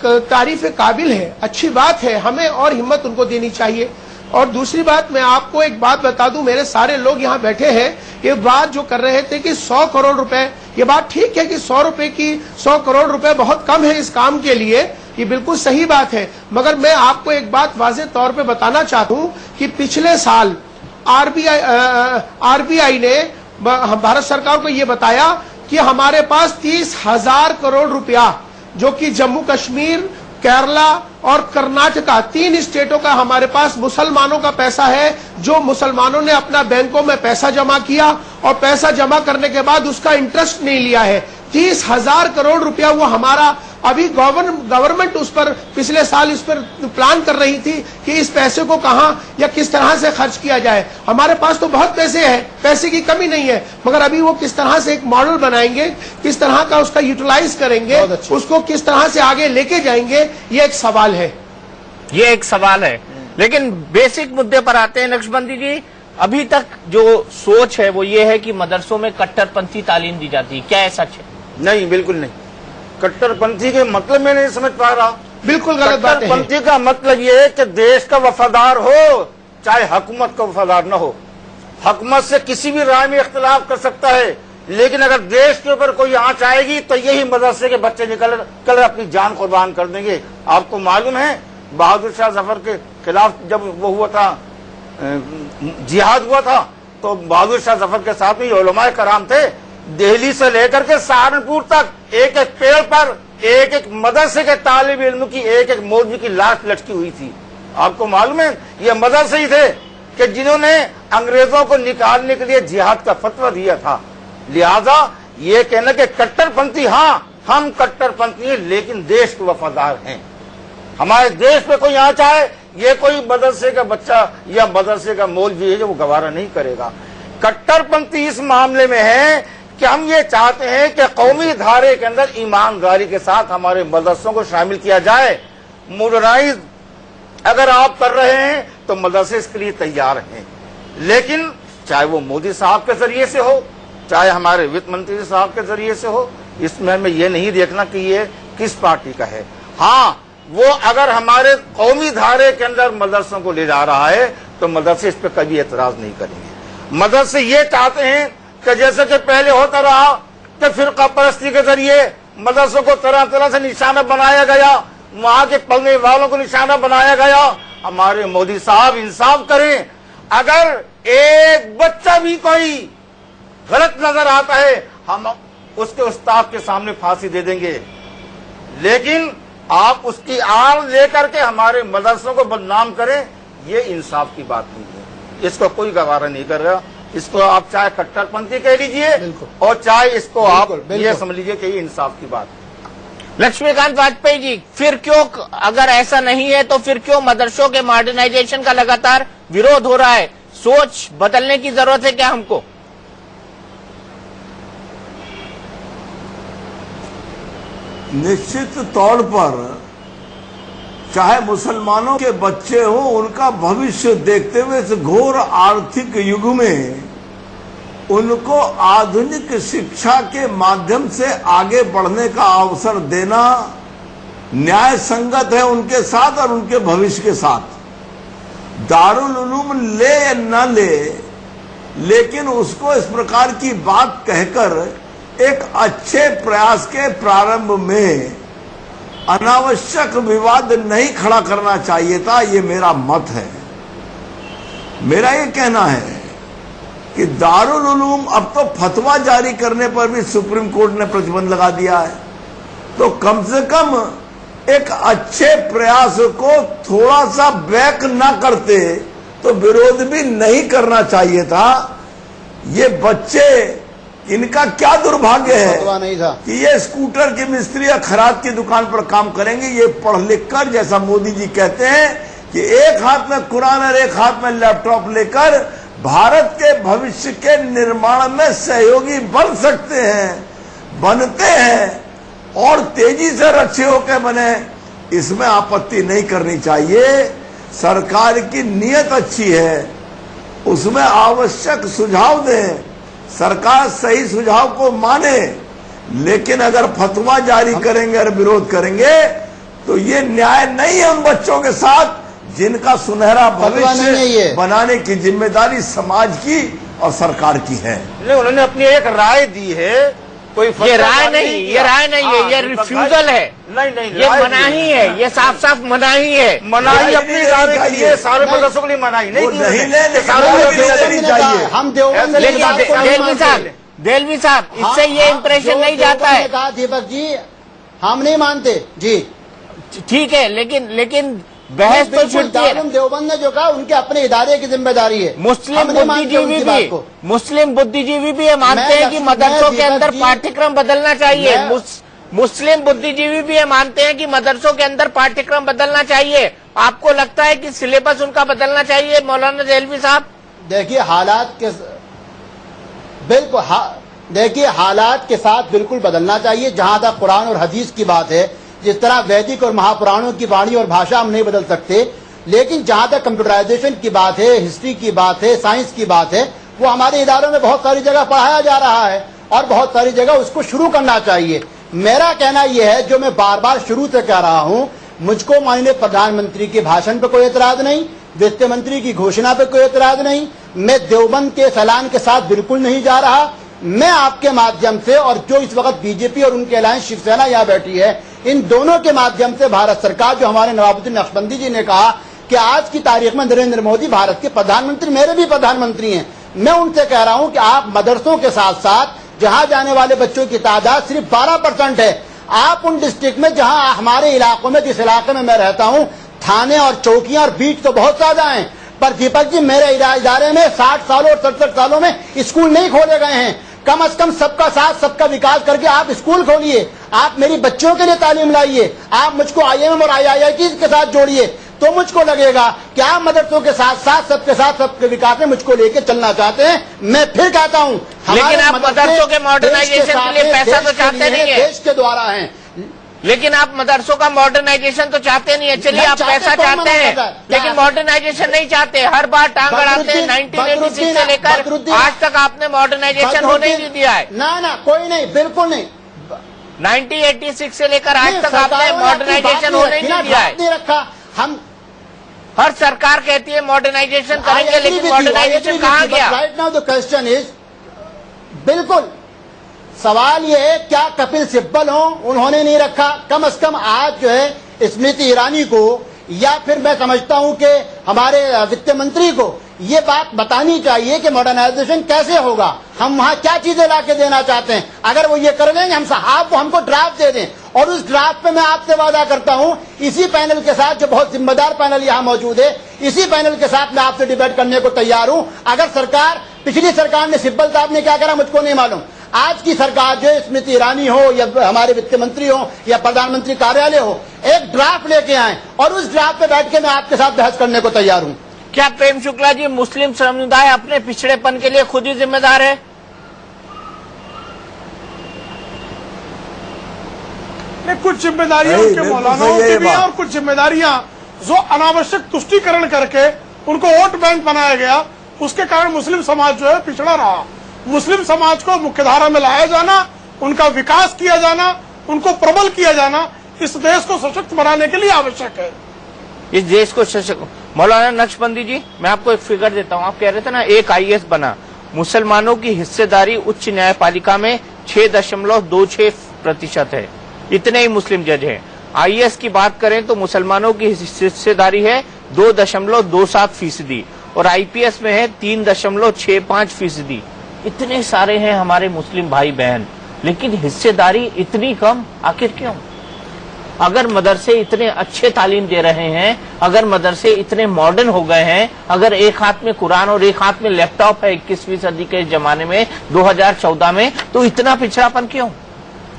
तारीफ काबिल है, अच्छी बात है, हमें और हिम्मत उनको देनी चाहिए। और दूसरी बात, मैं आपको एक बात बता दूं, मेरे सारे लोग यहाँ बैठे हैं, ये बात जो कर रहे थे कि 100 करोड़ रुपए, ये बात ठीक है कि 100 करोड़ रुपए बहुत कम है इस काम के लिए, ये बिल्कुल सही बात है। मगर मैं आपको एक बात वाज़ेह तौर पे बताना चाहता हूं कि पिछले साल आरबीआई ने भारत सरकार को ये बताया कि हमारे पास 30,000 करोड़ रुपया, जो कि जम्मू कश्मीर, केरला और कर्नाटका 3 स्टेटों का हमारे पास मुसलमानों का पैसा है, जो मुसलमानों ने अपना बैंकों में पैसा जमा किया और पैसा जमा करने के बाद उसका इंटरेस्ट नहीं लिया है। 30,000 करोड़ रुपया वो हमारा, अभी गवर्नमेंट उस पर पिछले साल इस पर प्लान कर रही थी कि इस पैसे को कहां या किस तरह से खर्च किया जाए। हमारे पास तो बहुत पैसे हैं, पैसे की कमी नहीं है, मगर अभी वो किस तरह से एक मॉडल बनाएंगे, किस तरह का उसका यूटिलाइज करेंगे, उसको किस तरह से आगे लेके जाएंगे, ये एक सवाल है। ये एक सवाल है, लेकिन बेसिक मुद्दे पर आते हैं नक्शबंदी जी। अभी तक जो सोच है वो ये है कि मदरसों में कट्टरपंथी तालीम दी जाती है, क्या ऐसा है? नहीं, बिल्कुल नहीं। कट्टरपंथी के मतलब मैं नहीं समझ पा रहा। बिल्कुल गलत बात है। कट्टरपंथी का मतलब ये है कि देश का वफादार हो, चाहे हुकूमत का वफादार न हो। हुकूमत से किसी भी राय में इख्तिलाफ कर सकता है, लेकिन अगर देश के ऊपर कोई आंच आएगी तो यही मदरसे के बच्चे निकल कर अपनी जान कुर्बान कर देंगे। आपको मालूम है बहादुर शाह जफर के खिलाफ जब वो हुआ था, जिहाद हुआ था, तो बहादुर शाह जफर के साथ में उलमाए कराम थे। दिल्ली से लेकर के सहारनपुर तक एक एक पेड़ पर एक एक मदरसे के तालिब इल्म की एक एक मौलवी की लाश लटकी हुई थी। आपको मालूम है ये मदरसे ही थे कि जिन्होंने अंग्रेजों को निकालने के लिए जिहाद का फतवा दिया था। लिहाजा ये कहना कि कट्टरपंथी, हाँ हम कट्टरपंथी हैं लेकिन देश के वफादार हैं। हमारे देश पे कोई आंच आए, ये कोई मदरसे का बच्चा या मदरसे का मौलवी है जो वो गवारा नहीं करेगा। कट्टरपंथी इस मामले में है कि हम ये चाहते हैं कि कौमी धारे के अंदर ईमानदारी के साथ हमारे मदरसों को शामिल किया जाए। मॉडर्नाइज अगर आप कर रहे हैं तो मदरसे इसके लिए तैयार हैं, लेकिन चाहे वो मोदी साहब के जरिए से हो, चाहे हमारे वित्त मंत्री साहब के जरिए से हो, इसमें हमें ये नहीं देखना कि ये किस पार्टी का है। हाँ, वो अगर हमारे कौमी धारे के अंदर मदरसों को ले जा रहा है तो मदरसे इस पर कभी एतराज नहीं करेंगे। मदरसे ये चाहते हैं कि जैसे कि पहले होता रहा कि फिरका परस्ती के जरिए मदरसों को तरह तरह से निशाना बनाया गया, वहां के पढ़ने वालों को निशाना बनाया गया। हमारे मोदी साहब इंसाफ करें, अगर एक बच्चा भी कोई गलत नजर आता है हम उसके उस्ताद के सामने फांसी दे देंगे, लेकिन आप उसकी आड़ लेकर के हमारे मदरसों को बदनाम करें, ये इंसाफ की बात नहीं है। इसको कोई गवारा नहीं कर रहा। इसको आप चाहे कट्टरपंथी कह लीजिए और चाहे इसको आप ये समझ लीजिए कि ये इंसाफ की बात है। लक्ष्मीकांत वाजपेयी जी, फिर क्यों, अगर ऐसा नहीं है तो फिर क्यों मदरसों के मॉडर्नाइजेशन का लगातार विरोध हो रहा है? सोच बदलने की जरूरत है क्या हमको? निश्चित तौर पर चाहे मुसलमानों के बच्चे हो, उनका भविष्य देखते हुए इस घोर आर्थिक युग में उनको आधुनिक शिक्षा के माध्यम से आगे बढ़ने का अवसर देना न्याय संगत है उनके साथ और उनके भविष्य के साथ। दारुल उलूम ले या न ले, लेकिन उसको इस प्रकार की बात कहकर एक अच्छे प्रयास के प्रारंभ में अनावश्यक विवाद नहीं खड़ा करना चाहिए था, ये मेरा मत है। मेरा ये कहना है कि दारुल उलूम अब तो फतवा जारी करने पर भी सुप्रीम कोर्ट ने प्रतिबंध लगा दिया है, तो कम से कम एक अच्छे प्रयास को थोड़ा सा बैक ना करते तो विरोध भी नहीं करना चाहिए था। ये बच्चे, इनका क्या दुर्भाग्य है नहीं था कि ये स्कूटर की मिस्त्री या खराद की दुकान पर काम करेंगे। ये पढ़ लिख कर, जैसा मोदी जी कहते हैं कि एक हाथ में कुरान और एक हाथ में लैपटॉप लेकर भारत के भविष्य के निर्माण में सहयोगी बन सकते हैं, बनते हैं और तेजी से रक्षे होकर बने। इसमें आपत्ति नहीं करनी चाहिए। सरकार की नीयत अच्छी है, उसमें आवश्यक सुझाव दें, सरकार सही सुझाव को माने, लेकिन अगर फतवा जारी करेंगे और विरोध करेंगे तो ये न्याय नहीं है उन बच्चों के साथ जिनका सुनहरा भविष्य बनाने की जिम्मेदारी समाज की और सरकार की है। उन्होंने अपनी एक राय दी है, कोई ये राय नहीं, ये राय नहीं है, ये रिफ्यूजल है। नहीं, ये मनाही है, ये साफ साफ मनाही है। मनाही अपनी राय की है, सारे मदरसों के लिए मनाही नहीं की। हम देलवी साहब, इससे ये इम्प्रेशन नहीं जाता है। कहा दीपक जी, हम नहीं मानते जी, ठीक है, लेकिन बहस तो छुटती है। देवबंद ने जो कहा उनके अपने इदारे की जिम्मेदारी है। मुस्लिम बुद्धिजीवी भी ये मानते हैं कि मदरसों के अंदर पाठ्यक्रम बदलना चाहिए। मुस्लिम बुद्धिजीवी भी ये मानते हैं कि मदरसों के अंदर पाठ्यक्रम बदलना चाहिए। आपको लगता है कि सिलेबस उनका बदलना चाहिए मौलाना देलवी साहब? देखिए हालात के देखिए हालात के साथ बिल्कुल बदलना चाहिए। जहां तक कुरान और हदीस की बात है, जिस तरह वैदिक और महापुराणों की वाणी और भाषा हम नहीं बदल सकते, लेकिन जहां तक कंप्यूटराइजेशन की बात है, हिस्ट्री की बात है, साइंस की बात है, वो हमारे इदारों में बहुत सारी जगह पढ़ाया जा रहा है और बहुत सारी जगह उसको शुरू करना चाहिए। मेरा कहना यह है, जो मैं बार बार शुरू से कह रहा हूं, मुझको माननीय प्रधानमंत्री के भाषण पर कोई एतराज नहीं, वित्त मंत्री की घोषणा पर कोई एतराज नहीं, मैं देवबंद के ऐलान के साथ बिल्कुल नहीं जा रहा। मैं आपके माध्यम से और जो इस वक्त बीजेपी और उनके अलायंस शिवसेना यहाँ बैठी है, इन दोनों के माध्यम से भारत सरकार, जो हमारे नवाबुद्दीन नक्शबंदी जी ने कहा कि आज की तारीख में नरेंद्र मोदी भारत के प्रधानमंत्री, मेरे भी प्रधानमंत्री हैं, मैं उनसे कह रहा हूं कि आप मदरसों के साथ साथ जहां जाने वाले बच्चों की तादाद सिर्फ 12% है, आप उन डिस्ट्रिक्ट में जहां हमारे इलाकों में, जिस इलाके में मैं रहता हूं, थाने और चौकियां और बीट तो बहुत ज्यादा हैं, पर दीपक जी मेरे इदारे में 60 सालों और 67 सालों में स्कूल नहीं खोले गए हैं। कम से कम सबका साथ सबका विकास करके आप स्कूल खोलिए, आप मेरी बच्चों के लिए तालीम लाइए, आप मुझको IIM और IIT के साथ जोड़िए, तो मुझको लगेगा कि आप मदरसों के साथ साथ सबके विकास में मुझको लेके चलना चाहते हैं। मैं फिर कहता हूँ, लेकिन आप मदरसों के मॉडर्नाइजेशन के लिए पैसा तो चाहते नहीं है, देश के द्वारा है, लेकिन आप मदरसों का मॉडर्नाइजेशन तो चाहते नहीं है। चलिए आप पैसा चाहते हैं, लेकिन मॉडर्नाइजेशन नहीं चाहते। हर बार टांग अड़ाते हैं। 1986 से लेकर आज तक आपने मॉडर्नाइजेशन होने ही नहीं दिया है। ना कोई नहीं, बिल्कुल नहीं। 1986 से लेकर आज तक आपने मॉडर्नाइजेशन होने ही नहीं दिया है। रखा हम हर सरकार कहती है मॉडर्नाइजेशन करेंगे, लेकिन मॉडर्नाइजेशन कहाँ गया? Right now the question is, बिल्कुल सवाल ये है, क्या कपिल सिब्बल हो, उन्होंने नहीं रखा? कम से कम आज जो है स्मृति ईरानी को, या फिर मैं समझता हूं कि हमारे वित्त मंत्री को ये बात बतानी चाहिए कि मॉडर्नाइजेशन कैसे होगा, हम वहां क्या चीजें लाके देना चाहते हैं। अगर वो ये कर देंगे, आप वो हमको ड्राफ्ट दे दें, और उस ड्राफ्ट पे मैं आपसे वादा करता हूं, इसी पैनल के साथ, जो बहुत जिम्मेदार पैनल यहां मौजूद है, इसी पैनल के साथ मैं आपसे डिबेट करने को तैयार हूं। अगर सरकार, पिछली सरकार ने, सिब्बल साहब ने क्या करा मुझको नहीं मालूम, आज की सरकार जो है, स्मृति ईरानी हो या हमारे वित्त मंत्री हो या प्रधानमंत्री कार्यालय हो, एक ड्राफ्ट लेके आए और उस ड्राफ्ट पे बैठ के मैं आपके साथ बहस करने को तैयार हूं। क्या प्रेम शुक्ला जी, मुस्लिम समुदाय अपने पिछड़ेपन के लिए खुद ही जिम्मेदार है? कुछ जिम्मेदारियां उनके मौलानाओं की भी हैं और कुछ जिम्मेदारियां जो अनावश्यक तुष्टीकरण करके उनको वोट बैंक बनाया गया, उसके कारण मुस्लिम समाज जो है पिछड़ा रहा। मुस्लिम समाज को मुख्यधारा में लाया जाना, उनका विकास किया जाना, उनको प्रबल किया जाना इस देश को सशक्त बनाने के लिए आवश्यक है। इस देश को सशक्त। मौलाना नक्शबंदी जी, मैं आपको एक फिगर देता हूं। आप कह रहे थे ना, एक IAS बना, मुसलमानों की हिस्सेदारी उच्च न्यायपालिका में 6.26% है। इतने ही मुस्लिम जज हैं। IAS की बात करें तो मुसलमानों की हिस्सेदारी है 2.27% और IPS में है 3.65%। इतने सारे हैं हमारे मुस्लिम भाई बहन, लेकिन हिस्सेदारी इतनी कम, आखिर क्यों? अगर मदरसे इतने अच्छे तालीम दे रहे हैं, अगर मदरसे इतने मॉडर्न हो गए हैं, अगर एक हाथ में कुरान और एक हाथ में लैपटॉप है 21वीं सदी के जमाने में 2014 में, तो इतना पिछड़ापन क्यों?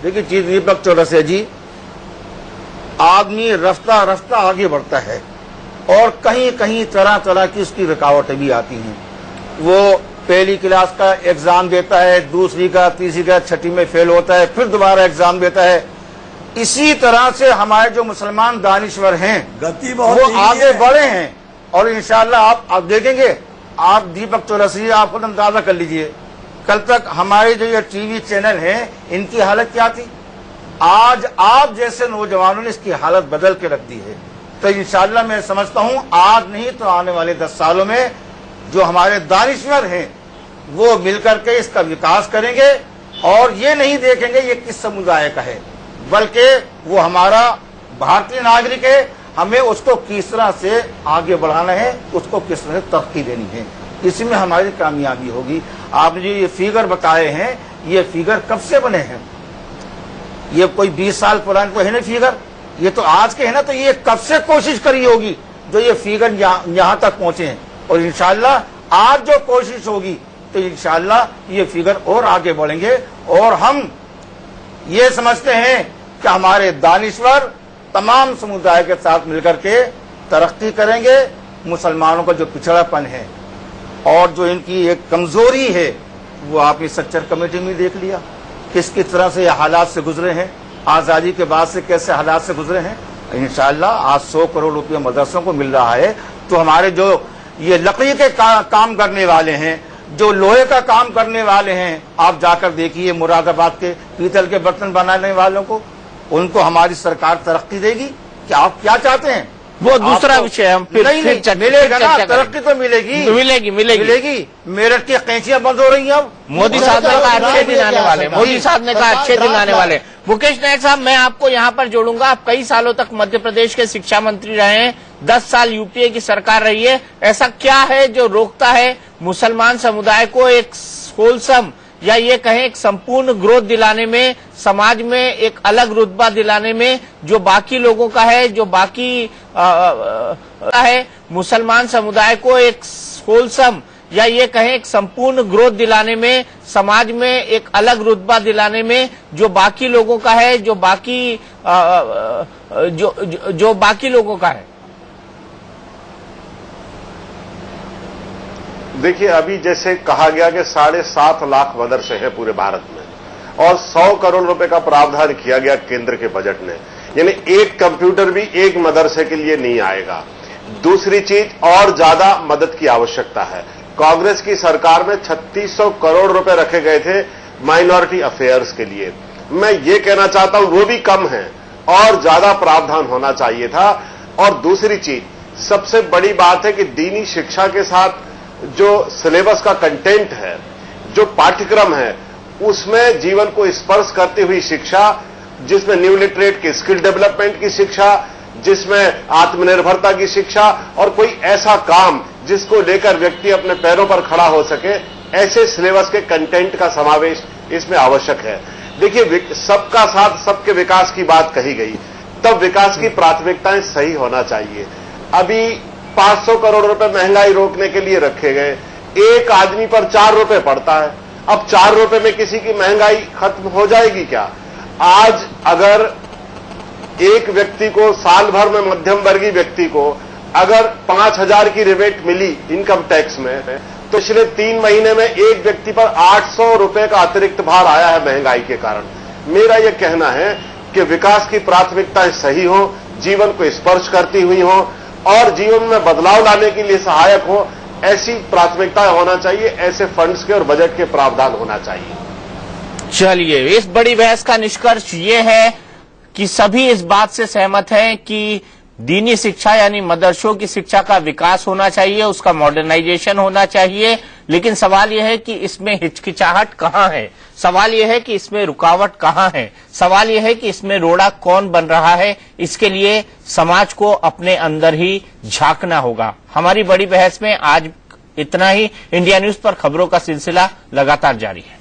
देखिए चीज दीपक चौरसिया जी, आदमी रफ्ता रफ्ता आगे बढ़ता है और कहीं कहीं तरह तरह की उसकी रुकावटें भी आती हैं। वो पहली क्लास का एग्जाम देता है, दूसरी का, तीसरी का, छठी में फेल होता है, फिर दोबारा एग्जाम देता है। इसी तरह से हमारे जो मुसलमान दानिश्वर हैं गति बहुत वो आगे बढ़े हैं और इंशाअल्लाह आप देखेंगे। आप दीपक चौरसिया, आप खुद अंदाजा कर लीजिए, कल तक हमारे जो ये टीवी चैनल हैं इनकी हालत क्या थी। आज आप जैसे नौजवानों ने इसकी हालत बदल के रख दी है। तो इंशाअल्लाह मैं समझता हूं आज नहीं तो आने वाले 10 सालों में जो हमारे दानिश्वर हैं वो मिलकर के इसका विकास करेंगे और ये नहीं देखेंगे ये किस समुदाय का है, बल्कि वो हमारा भारतीय नागरिक है, हमें उसको किस तरह से आगे बढ़ाना है, उसको किस तरह से तरक्की देनी है, इसी में हमारी कामयाबी होगी। आपने जो ये फिगर बताए हैं, ये फिगर कब से बने हैं? ये कोई 20 साल पुराने को है ना फिगर, ये तो आज के है ना। तो ये कब से कोशिश करी होगी जो ये फिगर यहाँ तक पहुंचे हैं, और इंशाअल्लाह आज जो कोशिश होगी तो इंशाअल्लाह ये फिगर और आगे बढ़ेंगे। और हम ये समझते हैं कि हमारे दानिश्वर तमाम समुदाय के साथ मिलकर के तरक्की करेंगे। मुसलमानों का जो पिछड़ापन है और जो इनकी एक कमजोरी है वो आपने सच्चर कमेटी में देख लिया, किस किस तरह से ये हालात से गुजरे हैं, आजादी के बाद से कैसे हालात से गुजरे हैं। इंशाअल्लाह आज 100 करोड़ रुपये मदरसों को मिल रहा है, तो हमारे जो ये लकड़ी के काम करने वाले हैं, जो लोहे का काम करने वाले हैं, आप जाकर देखिए मुरादाबाद के पीतल के बर्तन बनाने वालों को, उनको हमारी सरकार तरक्की देगी। क्या आप क्या चाहते हैं? वो दूसरा विषय हम फिर मिलेगा ना, तरक्की तो मिलेगी। मेरठ की कैंचियां बंद हो रही हैं अब। मोदी साहब ने कहा अच्छे दिन आने वाले, मोदी साहब ने कहा अच्छे दिन आने वाले। मुकेश नायक साहब, मैं आपको यहाँ पर जोड़ूंगा। आप कई सालों तक मध्य प्रदेश के शिक्षा मंत्री रहे हैं, 10 साल UPA की सरकार रही है। ऐसा क्या है जो रोकता है मुसलमान समुदाय को एक होलसम या ये कहें एक संपूर्ण ग्रोथ दिलाने में, समाज में एक अलग रुतबा दिलाने में, जो बाकी लोगों का है, जो बाकी है, मुसलमान समुदाय को एक होलसम या ये कहें एक संपूर्ण ग्रोथ दिलाने में, समाज में एक अलग रुतबा दिलाने में, जो बाकी लोगों का है, जो बाकी जो बाकी लोगों का है? देखिए, अभी जैसे कहा गया कि 7.5 लाख मदरसे हैं पूरे भारत में और 100 करोड़ रुपए का प्रावधान किया गया केंद्र के बजट में, यानी एक कंप्यूटर भी एक मदरसे के लिए नहीं आएगा। दूसरी चीज, और ज्यादा मदद की आवश्यकता है। कांग्रेस की सरकार में 3600 करोड़ रुपए रखे गए थे माइनॉरिटी अफेयर्स के लिए। मैं ये कहना चाहता हूं वो भी कम है और ज्यादा प्रावधान होना चाहिए था। और दूसरी चीज, सबसे बड़ी बात है कि दीनी शिक्षा के साथ जो सिलेबस का कंटेंट है, जो पाठ्यक्रम है, उसमें जीवन को स्पर्श करती हुई शिक्षा, जिसमें न्यू लिटरेट की स्किल डेवलपमेंट की शिक्षा, जिसमें आत्मनिर्भरता की शिक्षा और कोई ऐसा काम जिसको लेकर व्यक्ति अपने पैरों पर खड़ा हो सके, ऐसे सिलेबस के कंटेंट का समावेश इसमें आवश्यक है। देखिए, सबका साथ सबके विकास की बात कही गई, तब विकास की प्राथमिकताएं सही होना चाहिए। अभी 500 करोड़ रुपए महंगाई रोकने के लिए रखे गए, एक आदमी पर 4 रुपए पड़ता है। अब 4 रुपए में किसी की महंगाई खत्म हो जाएगी क्या? आज अगर एक व्यक्ति को साल भर में, मध्यम वर्गीय व्यक्ति को अगर 5,000 की रिबेट मिली इनकम टैक्स में, तो पिछले 3 महीने में एक व्यक्ति पर 800 रुपए का अतिरिक्त भार आया है महंगाई के कारण। मेरा यह कहना है कि विकास की प्राथमिकताएं सही हो, जीवन को स्पर्श करती हुई हो और जीवन में बदलाव लाने के लिए सहायक हो, ऐसी प्राथमिकताएं होना चाहिए, ऐसे फंड्स के और बजट के प्रावधान होना चाहिए। चलिए, इस बड़ी बहस का निष्कर्ष ये है कि सभी इस बात से सहमत हैं कि दीनी शिक्षा यानी मदरसों की शिक्षा का विकास होना चाहिए, उसका मॉडर्नाइजेशन होना चाहिए। लेकिन सवाल यह है कि इसमें हिचकिचाहट कहां है, सवाल यह है कि इसमें रुकावट कहां है, सवाल यह है कि इसमें रोड़ा कौन बन रहा है। इसके लिए समाज को अपने अंदर ही झांकना होगा। हमारी बड़ी बहस में आज इतना ही। इंडिया न्यूज पर खबरों का सिलसिला लगातार जारी है।